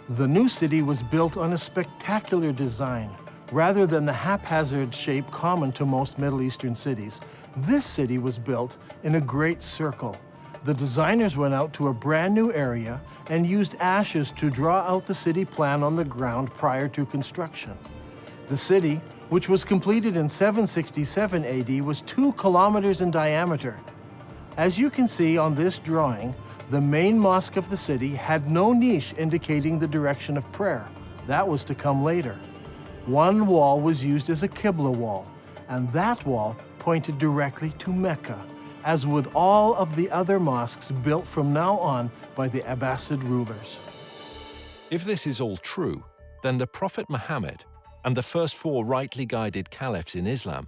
The new city was built on a spectacular design. Rather than the haphazard shape common to most Middle Eastern cities, this city was built in a great circle. The designers went out to a brand new area and used ashes to draw out the city plan on the ground prior to construction. The city, which was completed in 767 AD, was 2 kilometers in diameter. As you can see on this drawing, the main mosque of the city had no niche indicating the direction of prayer. That was to come later. One wall was used as a Qibla wall, and that wall pointed directly to Mecca, as would all of the other mosques built from now on by the Abbasid rulers. If this is all true, then the Prophet Muhammad and the first 4 rightly guided caliphs in Islam,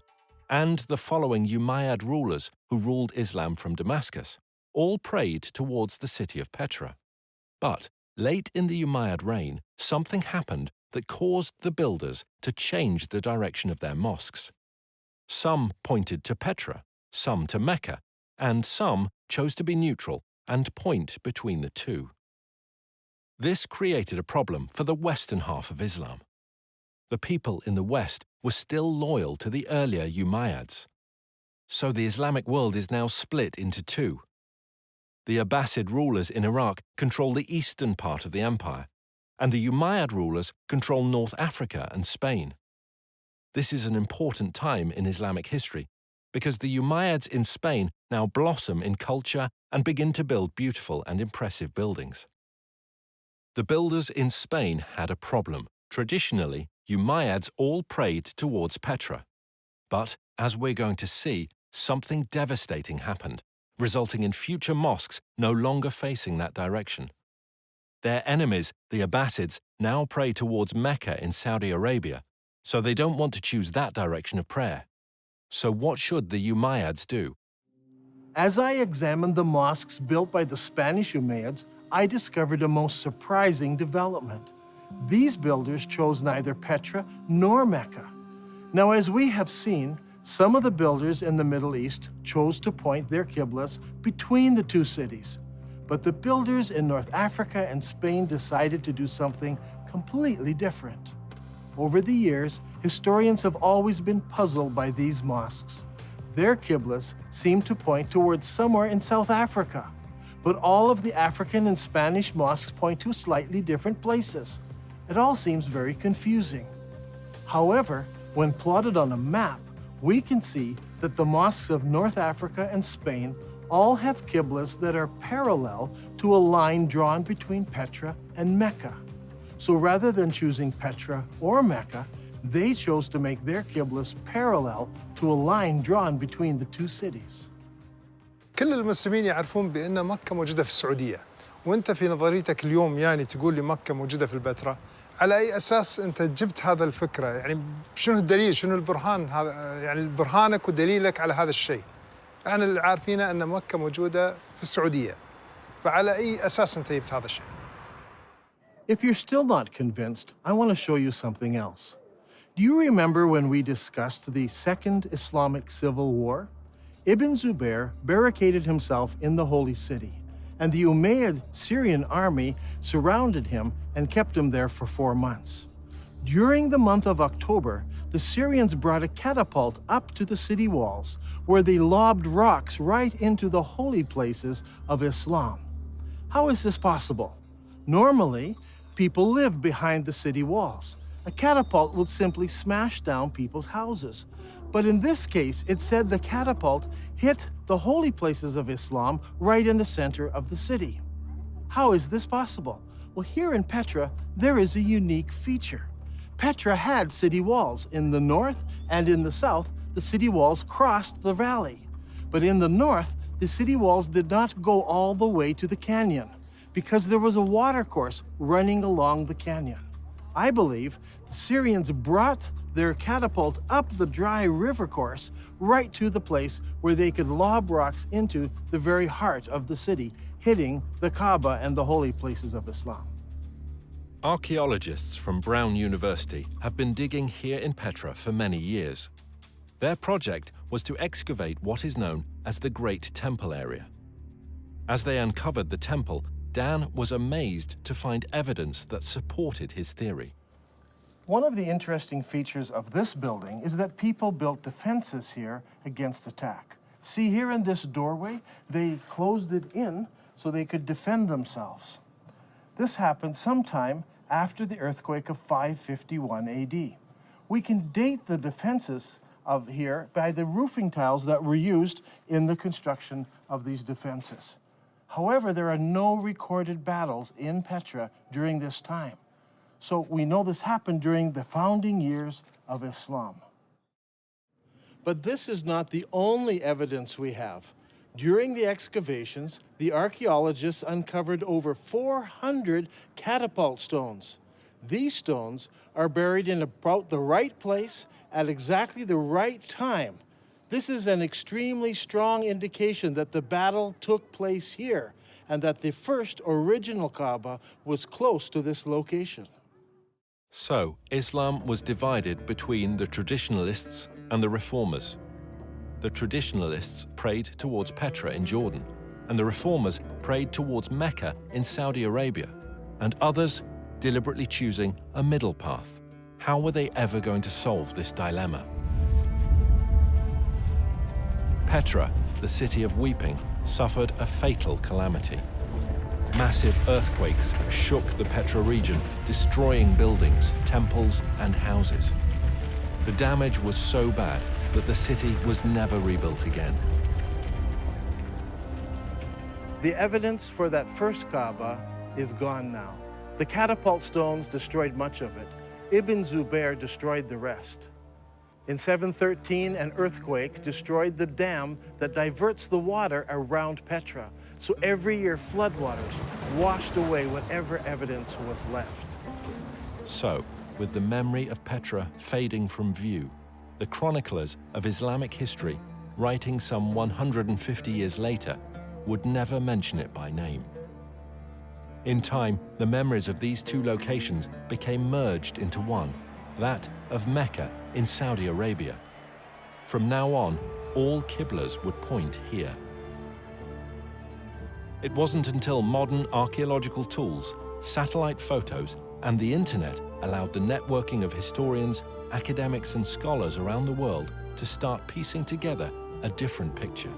and the following Umayyad rulers who ruled Islam from Damascus, all prayed towards the city of Petra. But late in the Umayyad reign, something happened that caused the builders to change the direction of their mosques. Some pointed to Petra, some to Mecca, and some chose to be neutral and point between the two. This created a problem for the western half of Islam. The people in the west were still loyal to the earlier Umayyads, So the Islamic world is now split into two. The Abbasid rulers in Iraq control the eastern part of the empire, and the Umayyad rulers control North Africa and Spain. This is an important time in Islamic history because the Umayyads in Spain now blossom in culture and begin to build beautiful and impressive buildings. The builders in Spain had a problem. Traditionally, Umayyads all prayed towards Petra. But, as we're going to see, something devastating happened, resulting in future mosques no longer facing that direction. Their enemies, the Abbasids, now pray towards Mecca in Saudi Arabia, so they don't want to choose that direction of prayer. So what should the Umayyads do? As I examined the mosques built by the Spanish Umayyads, I discovered a most surprising development. These builders chose neither Petra nor Mecca. Now, as we have seen, some of the builders in the Middle East chose to point their qiblas between the two cities. But the builders in North Africa and Spain decided to do something completely different. Over the years, historians have always been puzzled by these mosques. Their qiblas seem to point towards somewhere in South Africa, but all of the African and Spanish mosques point to slightly different places. It all seems very confusing. However, when plotted on a map, we can see that the mosques of North Africa and Spain all have qiblas that are parallel to a line drawn between Petra and Mecca. So rather than choosing Petra or Mecca, they chose to make their qiblas parallel to a line drawn between the two cities. كل المسلمين يعرفون بأن مكة موجودة في السعودية، وأنت في نظريتك اليوم يعني تقول لي مكة موجودة في البتراء، على أي أساس أنت جبت هذا الفكرة؟ يعني شنو الدليل؟ شنو البرهان هذا؟ يعني برهانك ودليلك على هذا الشيء؟ احنا اللي عارفينه أن مكة موجودة في السعودية، فعلى أي أساس أنت جبت هذا الشيء؟ If you're still not convinced, I want to show you something else. Do you remember when we discussed the Second Islamic Civil War? Ibn Zubair barricaded himself in the Holy City, and the Umayyad Syrian army surrounded him and kept him there for 4 months. During the month of October, the Syrians brought a catapult up to the city walls, where they lobbed rocks right into the holy places of Islam. How is this possible? Normally, people live behind the city walls. A catapult would simply smash down people's houses. But in this case, it said the catapult hit the holy places of Islam right in the center of the city. How is this possible? Well, here in Petra, there is a unique feature. Petra had city walls. In the north and in the south, the city walls crossed the valley. But in the north, the city walls did not go all the way to the canyon because there was a watercourse running along the canyon. I believe the Syrians brought their catapult up the dry river course right to the place where they could lob rocks into the very heart of the city, hitting the Kaaba and the holy places of Islam. Archaeologists from Brown University have been digging here in Petra for many years. Their project was to excavate what is known as the Great Temple area. As they uncovered the temple, Dan was amazed to find evidence that supported his theory. One of the interesting features of this building is that people built defenses here against attack. See, here in this doorway, they closed it in so they could defend themselves. This happened sometime after the earthquake of 551 AD. We can date the defenses of here by the roofing tiles that were used in the construction of these defenses. However, there are no recorded battles in Petra during this time. So we know this happened during the founding years of Islam. But this is not the only evidence we have. During the excavations, the archaeologists uncovered over 400 catapult stones. These stones are buried in about the right place at exactly the right time. This is an extremely strong indication that the battle took place here and that the first original Kaaba was close to this location. So, Islam was divided between the traditionalists and the reformers. The traditionalists prayed towards Petra in Jordan, and the reformers prayed towards Mecca in Saudi Arabia, and others deliberately choosing a middle path. How were they ever going to solve this dilemma? Petra, the city of weeping, suffered a fatal calamity. Massive earthquakes shook the Petra region, destroying buildings, temples, and houses. The damage was so bad that the city was never rebuilt again. The evidence for that first Kaaba is gone now. The catapult stones destroyed much of it. Ibn Zubair destroyed the rest. In 713, an earthquake destroyed the dam that diverts the water around Petra. So every year, floodwaters washed away whatever evidence was left. So, with the memory of Petra fading from view, the chroniclers of Islamic history, writing some 150 years later, would never mention it by name. In time, the memories of these two locations became merged into one, that of Mecca in Saudi Arabia. From now on, all Qiblas would point here. It wasn't until modern archaeological tools, satellite photos, and the internet allowed the networking of historians, academics, and scholars around the world to start piecing together a different picture.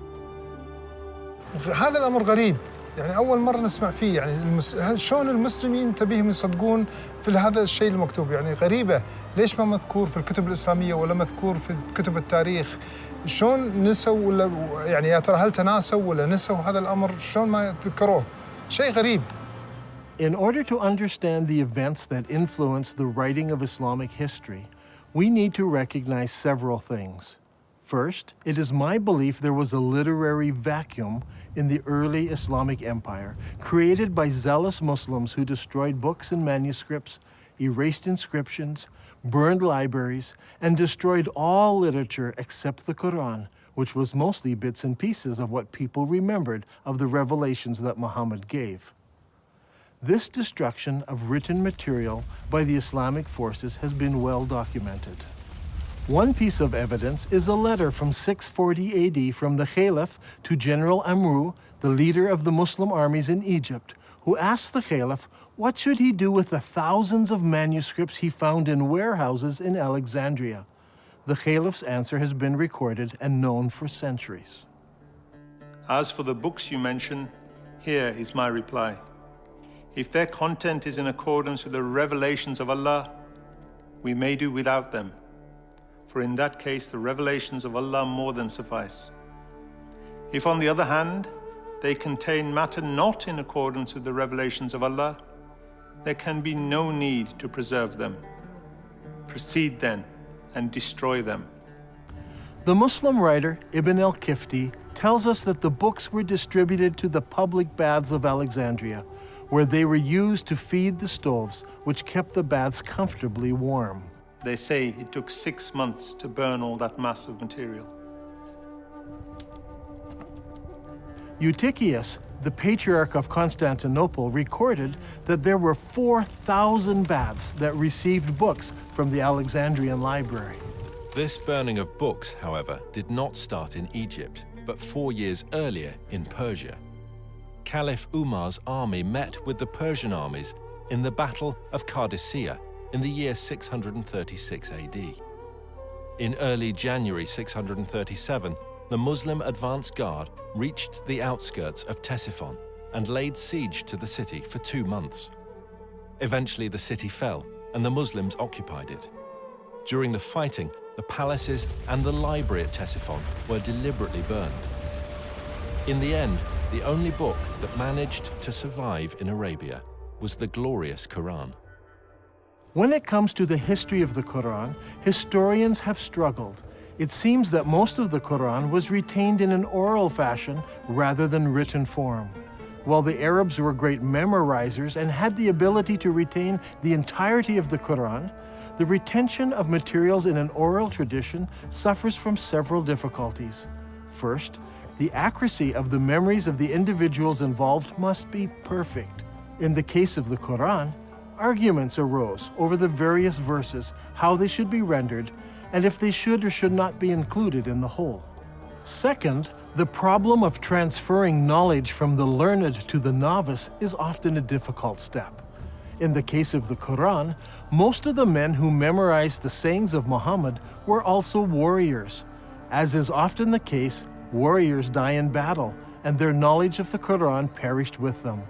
هذا الأمر غريب، يعني أول مرة نسمع فيه، يعني شلون المسلمين تبيهم يصدقون في هذا الشيء المكتوب، يعني غريبة، ليش ما مذكور في الكتب الإسلامية ولا مذكور في كتب التاريخ؟ شلون نسوا ولا يعني يا ترى هل تناسوا ولا نسوا هذا الأمر؟ شلون ما ذكروه؟ شيء غريب. In order to understand the events that influenced the writing of Islamic history, we need to recognize several things. First, it is my belief there was a literary vacuum in the early Islamic empire, created by zealous Muslims who destroyed books and manuscripts, erased inscriptions, burned libraries, and destroyed all literature except the Quran, which was mostly bits and pieces of what people remembered of the revelations that Muhammad gave. This destruction of written material by the Islamic forces has been well documented. One piece of evidence is a letter from 640 AD from the Caliph to General Amru, the leader of the Muslim armies in Egypt, who asked the Caliph what should he do with the thousands of manuscripts he found in warehouses in Alexandria. The Caliph's answer has been recorded and known for centuries. As for the books you mention, here is my reply. If their content is in accordance with the revelations of Allah, we may do without them. For in that case, the revelations of Allah more than suffice. If, on the other hand, they contain matter not in accordance with the revelations of Allah, there can be no need to preserve them. Proceed then and destroy them. The Muslim writer Ibn al-Kifti tells us that the books were distributed to the public baths of Alexandria, where they were used to feed the stoves, which kept the baths comfortably warm. They say it took 6 months to burn all that mass of material. Eutychius, the Patriarch of Constantinople, recorded that there were 4,000 baths that received books from the Alexandrian library. This burning of books, however, did not start in Egypt, but 4 years earlier in Persia. Caliph Umar's army met with the Persian armies in the Battle of Qadisiyah in the year 636 AD. In early January 637, the Muslim advance guard reached the outskirts of Ctesiphon and laid siege to the city for 2 months. Eventually, the city fell and the Muslims occupied it. During the fighting, the palaces and the library at Ctesiphon were deliberately burned. In the end, the only book that managed to survive in Arabia was the glorious Quran. When it comes to the history of the Quran, historians have struggled. It seems that most of the Quran was retained in an oral fashion rather than written form. While the Arabs were great memorizers and had the ability to retain the entirety of the Quran, the retention of materials in an oral tradition suffers from several difficulties. First, the accuracy of the memories of the individuals involved must be perfect. In the case of the Quran, arguments arose over the various verses, how they should be rendered, and if they should or should not be included in the whole. Second, the problem of transferring knowledge from the learned to the novice is often a difficult step. In the case of the Quran, most of the men who memorized the sayings of Muhammad were also warriors. As is often the case, Warriors die in battle, and their knowledge of the Quran perished with them.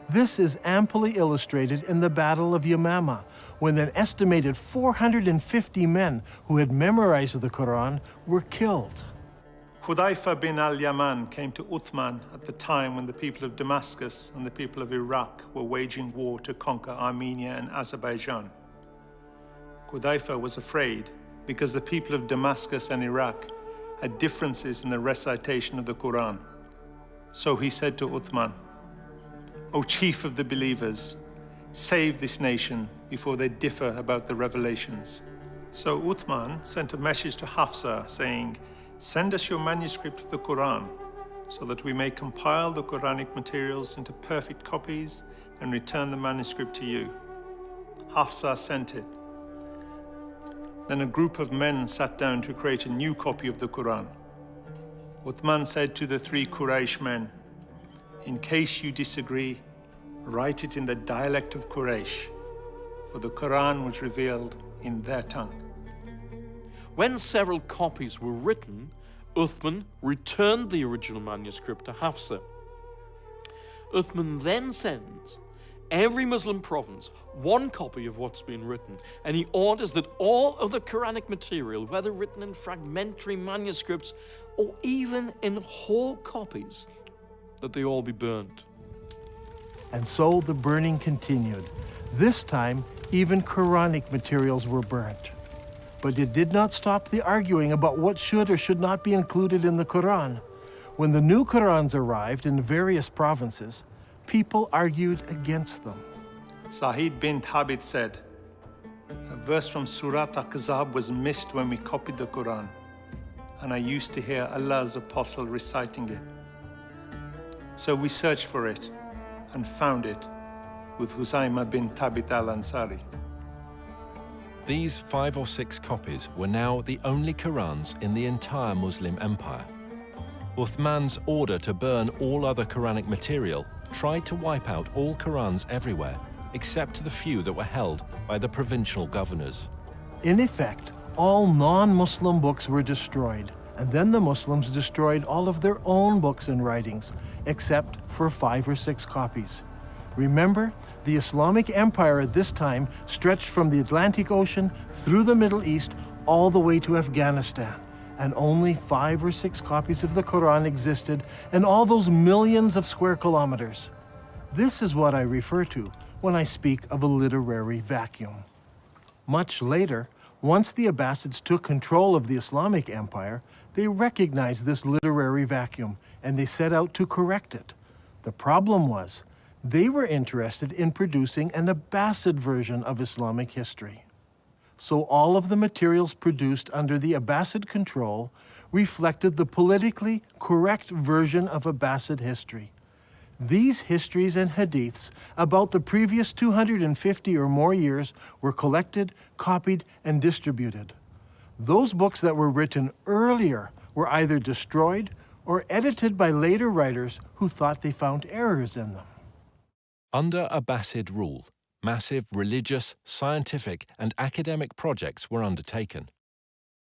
This is amply illustrated in the Battle of Yamama, when an estimated 450 men who had memorized the Quran were killed. Hudayfa bin al-Yaman came to Uthman at the time when the people of Damascus and the people of Iraq were waging war to conquer Armenia and Azerbaijan. Hudayfa was afraid because the people of Damascus and Iraq had differences in the recitation of the Quran. So he said to Uthman, "O chief of the believers, save this nation before they differ about the revelations." So Uthman sent a message to Hafsa saying, "Send us your manuscript of the Quran so that we may compile the Quranic materials into perfect copies and return the manuscript to you." Hafsa sent it. Then a group of men sat down to create a new copy of the Quran. Uthman said to the 3 Quraysh men, "In case you disagree, write it in the dialect of Quraysh, for the Quran was revealed in their tongue." When several copies were written, Uthman returned the original manuscript to Hafsa. Uthman then sends every Muslim province 1 copy of what's been written, and he orders that all other Quranic material, whether written in fragmentary manuscripts or even in whole copies, that they all be burned. And so the burning continued. This time, even Quranic materials were burnt. But it did not stop the arguing about what should or should not be included in the Quran. When the new Qurans arrived in various provinces, people argued against them. Sa'id bin Thabit said, "A verse from Surah Al-Ahzab was missed when we copied the Quran, and I used to hear Allah's apostle reciting it. So we searched for it and found it with Husayma bin Thabit al-Ansari." These 5 or 6 copies were now the only Qurans in the entire Muslim empire. Uthman's order to burn all other Quranic material tried to wipe out all Qurans everywhere, except the few that were held by the provincial governors. In effect, all non-Muslim books were destroyed, and then the Muslims destroyed all of their own books and writings, except for 5 or 6 copies. Remember, the Islamic Empire at this time stretched from the Atlantic Ocean through the Middle East all the way to Afghanistan, and only 5 or 6 copies of the Quran existed in all those millions of square kilometers. This is what I refer to when I speak of a literary vacuum. Much later, once the Abbasids took control of the Islamic Empire, they recognized this literary vacuum and they set out to correct it. The problem was, they were interested in producing an Abbasid version of Islamic history. So all of the materials produced under the Abbasid control reflected the politically correct version of Abbasid history. These histories and hadiths about the previous 250 or more years were collected, copied, and distributed. Those books that were written earlier were either destroyed or edited by later writers who thought they found errors in them. Under Abbasid rule, massive religious, scientific, and academic projects were undertaken.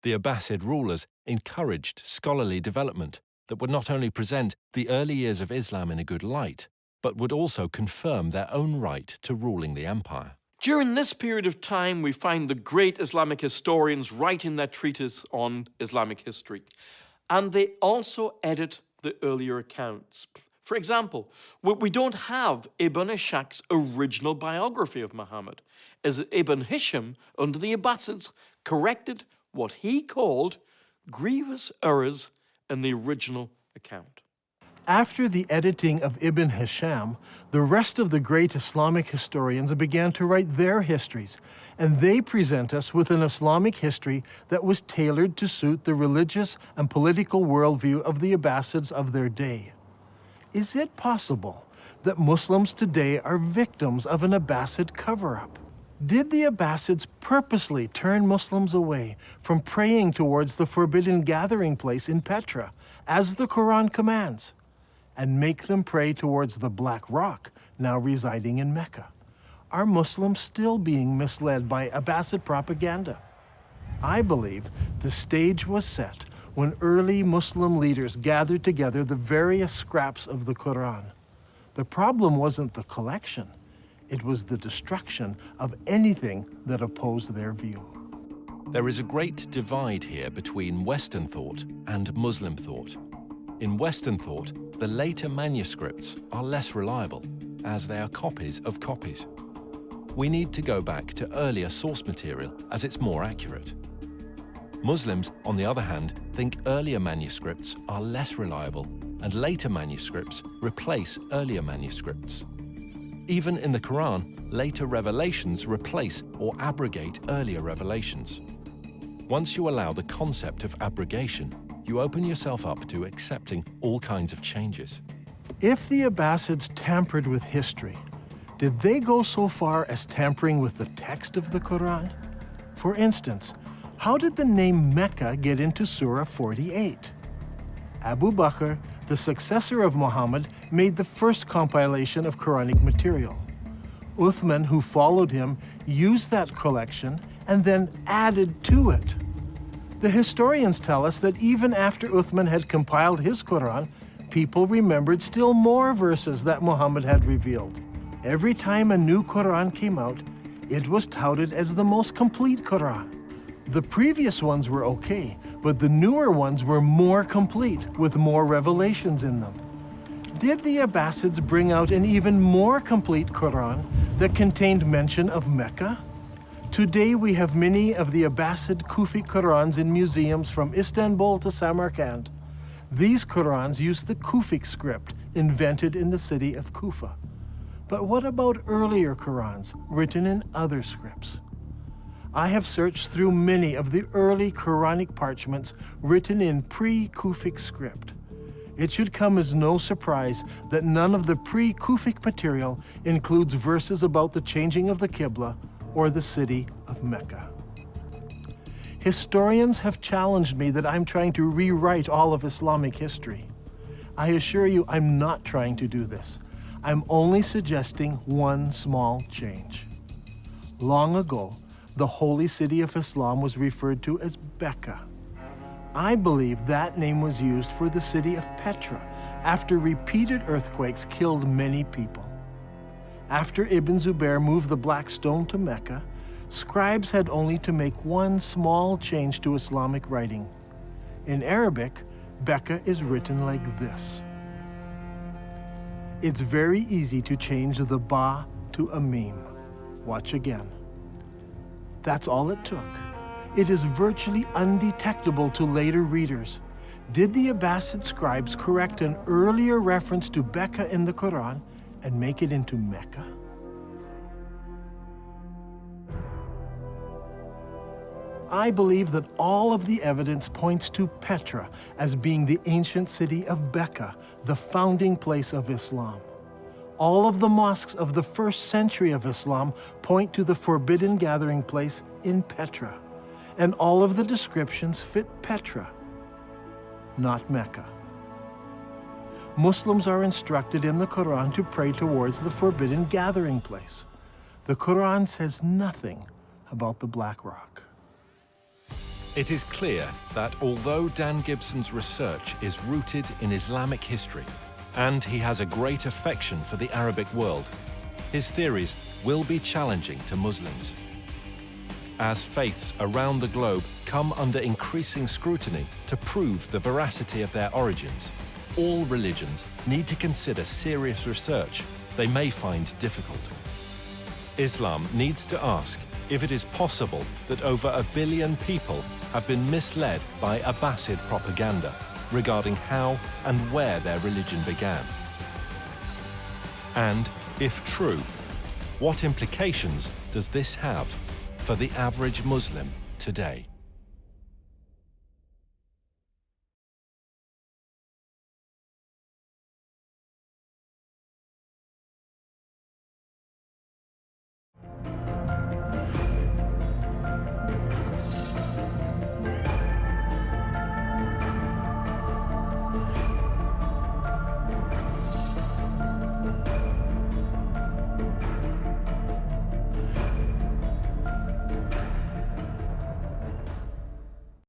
The Abbasid rulers encouraged scholarly development that would not only present the early years of Islam in a good light, but would also confirm their own right to ruling the empire. During this period of time, we find the great Islamic historians writing their treatise on Islamic history, and they also edit the earlier accounts. For example, we don't have Ibn Ishaq's original biography of Muhammad, as Ibn Hisham, under the Abbasids, corrected what he called grievous errors in the original account. After the editing of Ibn Hisham, the rest of the great Islamic historians began to write their histories, and they present us with an Islamic history that was tailored to suit the religious and political worldview of the Abbasids of their day. Is it possible that Muslims today are victims of an Abbasid cover-up? Did the Abbasids purposely turn Muslims away from praying towards the forbidden gathering place in Petra, as the Quran commands, and make them pray towards the Black Rock, now residing in Mecca? Are Muslims still being misled by Abbasid propaganda? I believe the stage was set when early Muslim leaders gathered together the various scraps of the Quran. The problem wasn't the collection, it was the destruction of anything that opposed their view. There is a great divide here between Western thought and Muslim thought. In Western thought, the later manuscripts are less reliable, as they are copies of copies. We need to go back to earlier source material, as it's more accurate. Muslims, on the other hand, think earlier manuscripts are less reliable, and later manuscripts replace earlier manuscripts. Even in the Quran, later revelations replace or abrogate earlier revelations. Once you allow the concept of abrogation, you open yourself up to accepting all kinds of changes. If the Abbasids tampered with history, did they go so far as tampering with the text of the Quran? For instance, how did the name Mecca get into Surah 48? Abu Bakr, the successor of Muhammad, made the first compilation of Quranic material. Uthman, who followed him, used that collection and then added to it. The historians tell us that even after Uthman had compiled his Quran, people remembered still more verses that Muhammad had revealed. Every time a new Quran came out, it was touted as the most complete Quran. The previous ones were okay, but the newer ones were more complete, with more revelations in them. Did the Abbasids bring out an even more complete Quran that contained mention of Mecca? Today we have many of the Abbasid Kufi Qurans in museums from Istanbul to Samarkand. These Qurans use the Kufic script invented in the city of Kufa. But what about earlier Qurans written in other scripts? I have searched through many of the early Quranic parchments written in pre-Kufic script. It should come as no surprise that none of the pre-Kufic material includes verses about the changing of the Qibla or the city of Mecca. Historians have challenged me that I'm trying to rewrite all of Islamic history. I assure you I'm not trying to do this. I'm only suggesting one small change. Long ago, the holy city of Islam was referred to as Mecca. I believe that name was used for the city of Petra after repeated earthquakes killed many people. After Ibn Zubair moved the Black Stone to Mecca, scribes had only to make one small change to Islamic writing. In Arabic, Mecca is written like this. It's very easy to change the ba to a mim. Watch again. That's all it took. It is virtually undetectable to later readers. Did the Abbasid scribes correct an earlier reference to Mecca in the Quran and make it into Mecca? I believe that all of the evidence points to Petra as being the ancient city of Mecca, the founding place of Islam. All of the mosques of the first century of Islam point to the forbidden gathering place in Petra, and all of the descriptions fit Petra, not Mecca. Muslims are instructed in the Quran to pray towards the forbidden gathering place. The Quran says nothing about the Black Rock. It is clear that although Dan Gibson's research is rooted in Islamic history, and he has a great affection for the Arabic world, his theories will be challenging to Muslims. As faiths around the globe come under increasing scrutiny to prove the veracity of their origins, all religions need to consider serious research they may find difficult. Islam needs to ask if it is possible that over 1 billion people have been misled by Abbasid propaganda regarding how and where their religion began. And, if true, what implications does this have for the average Muslim today?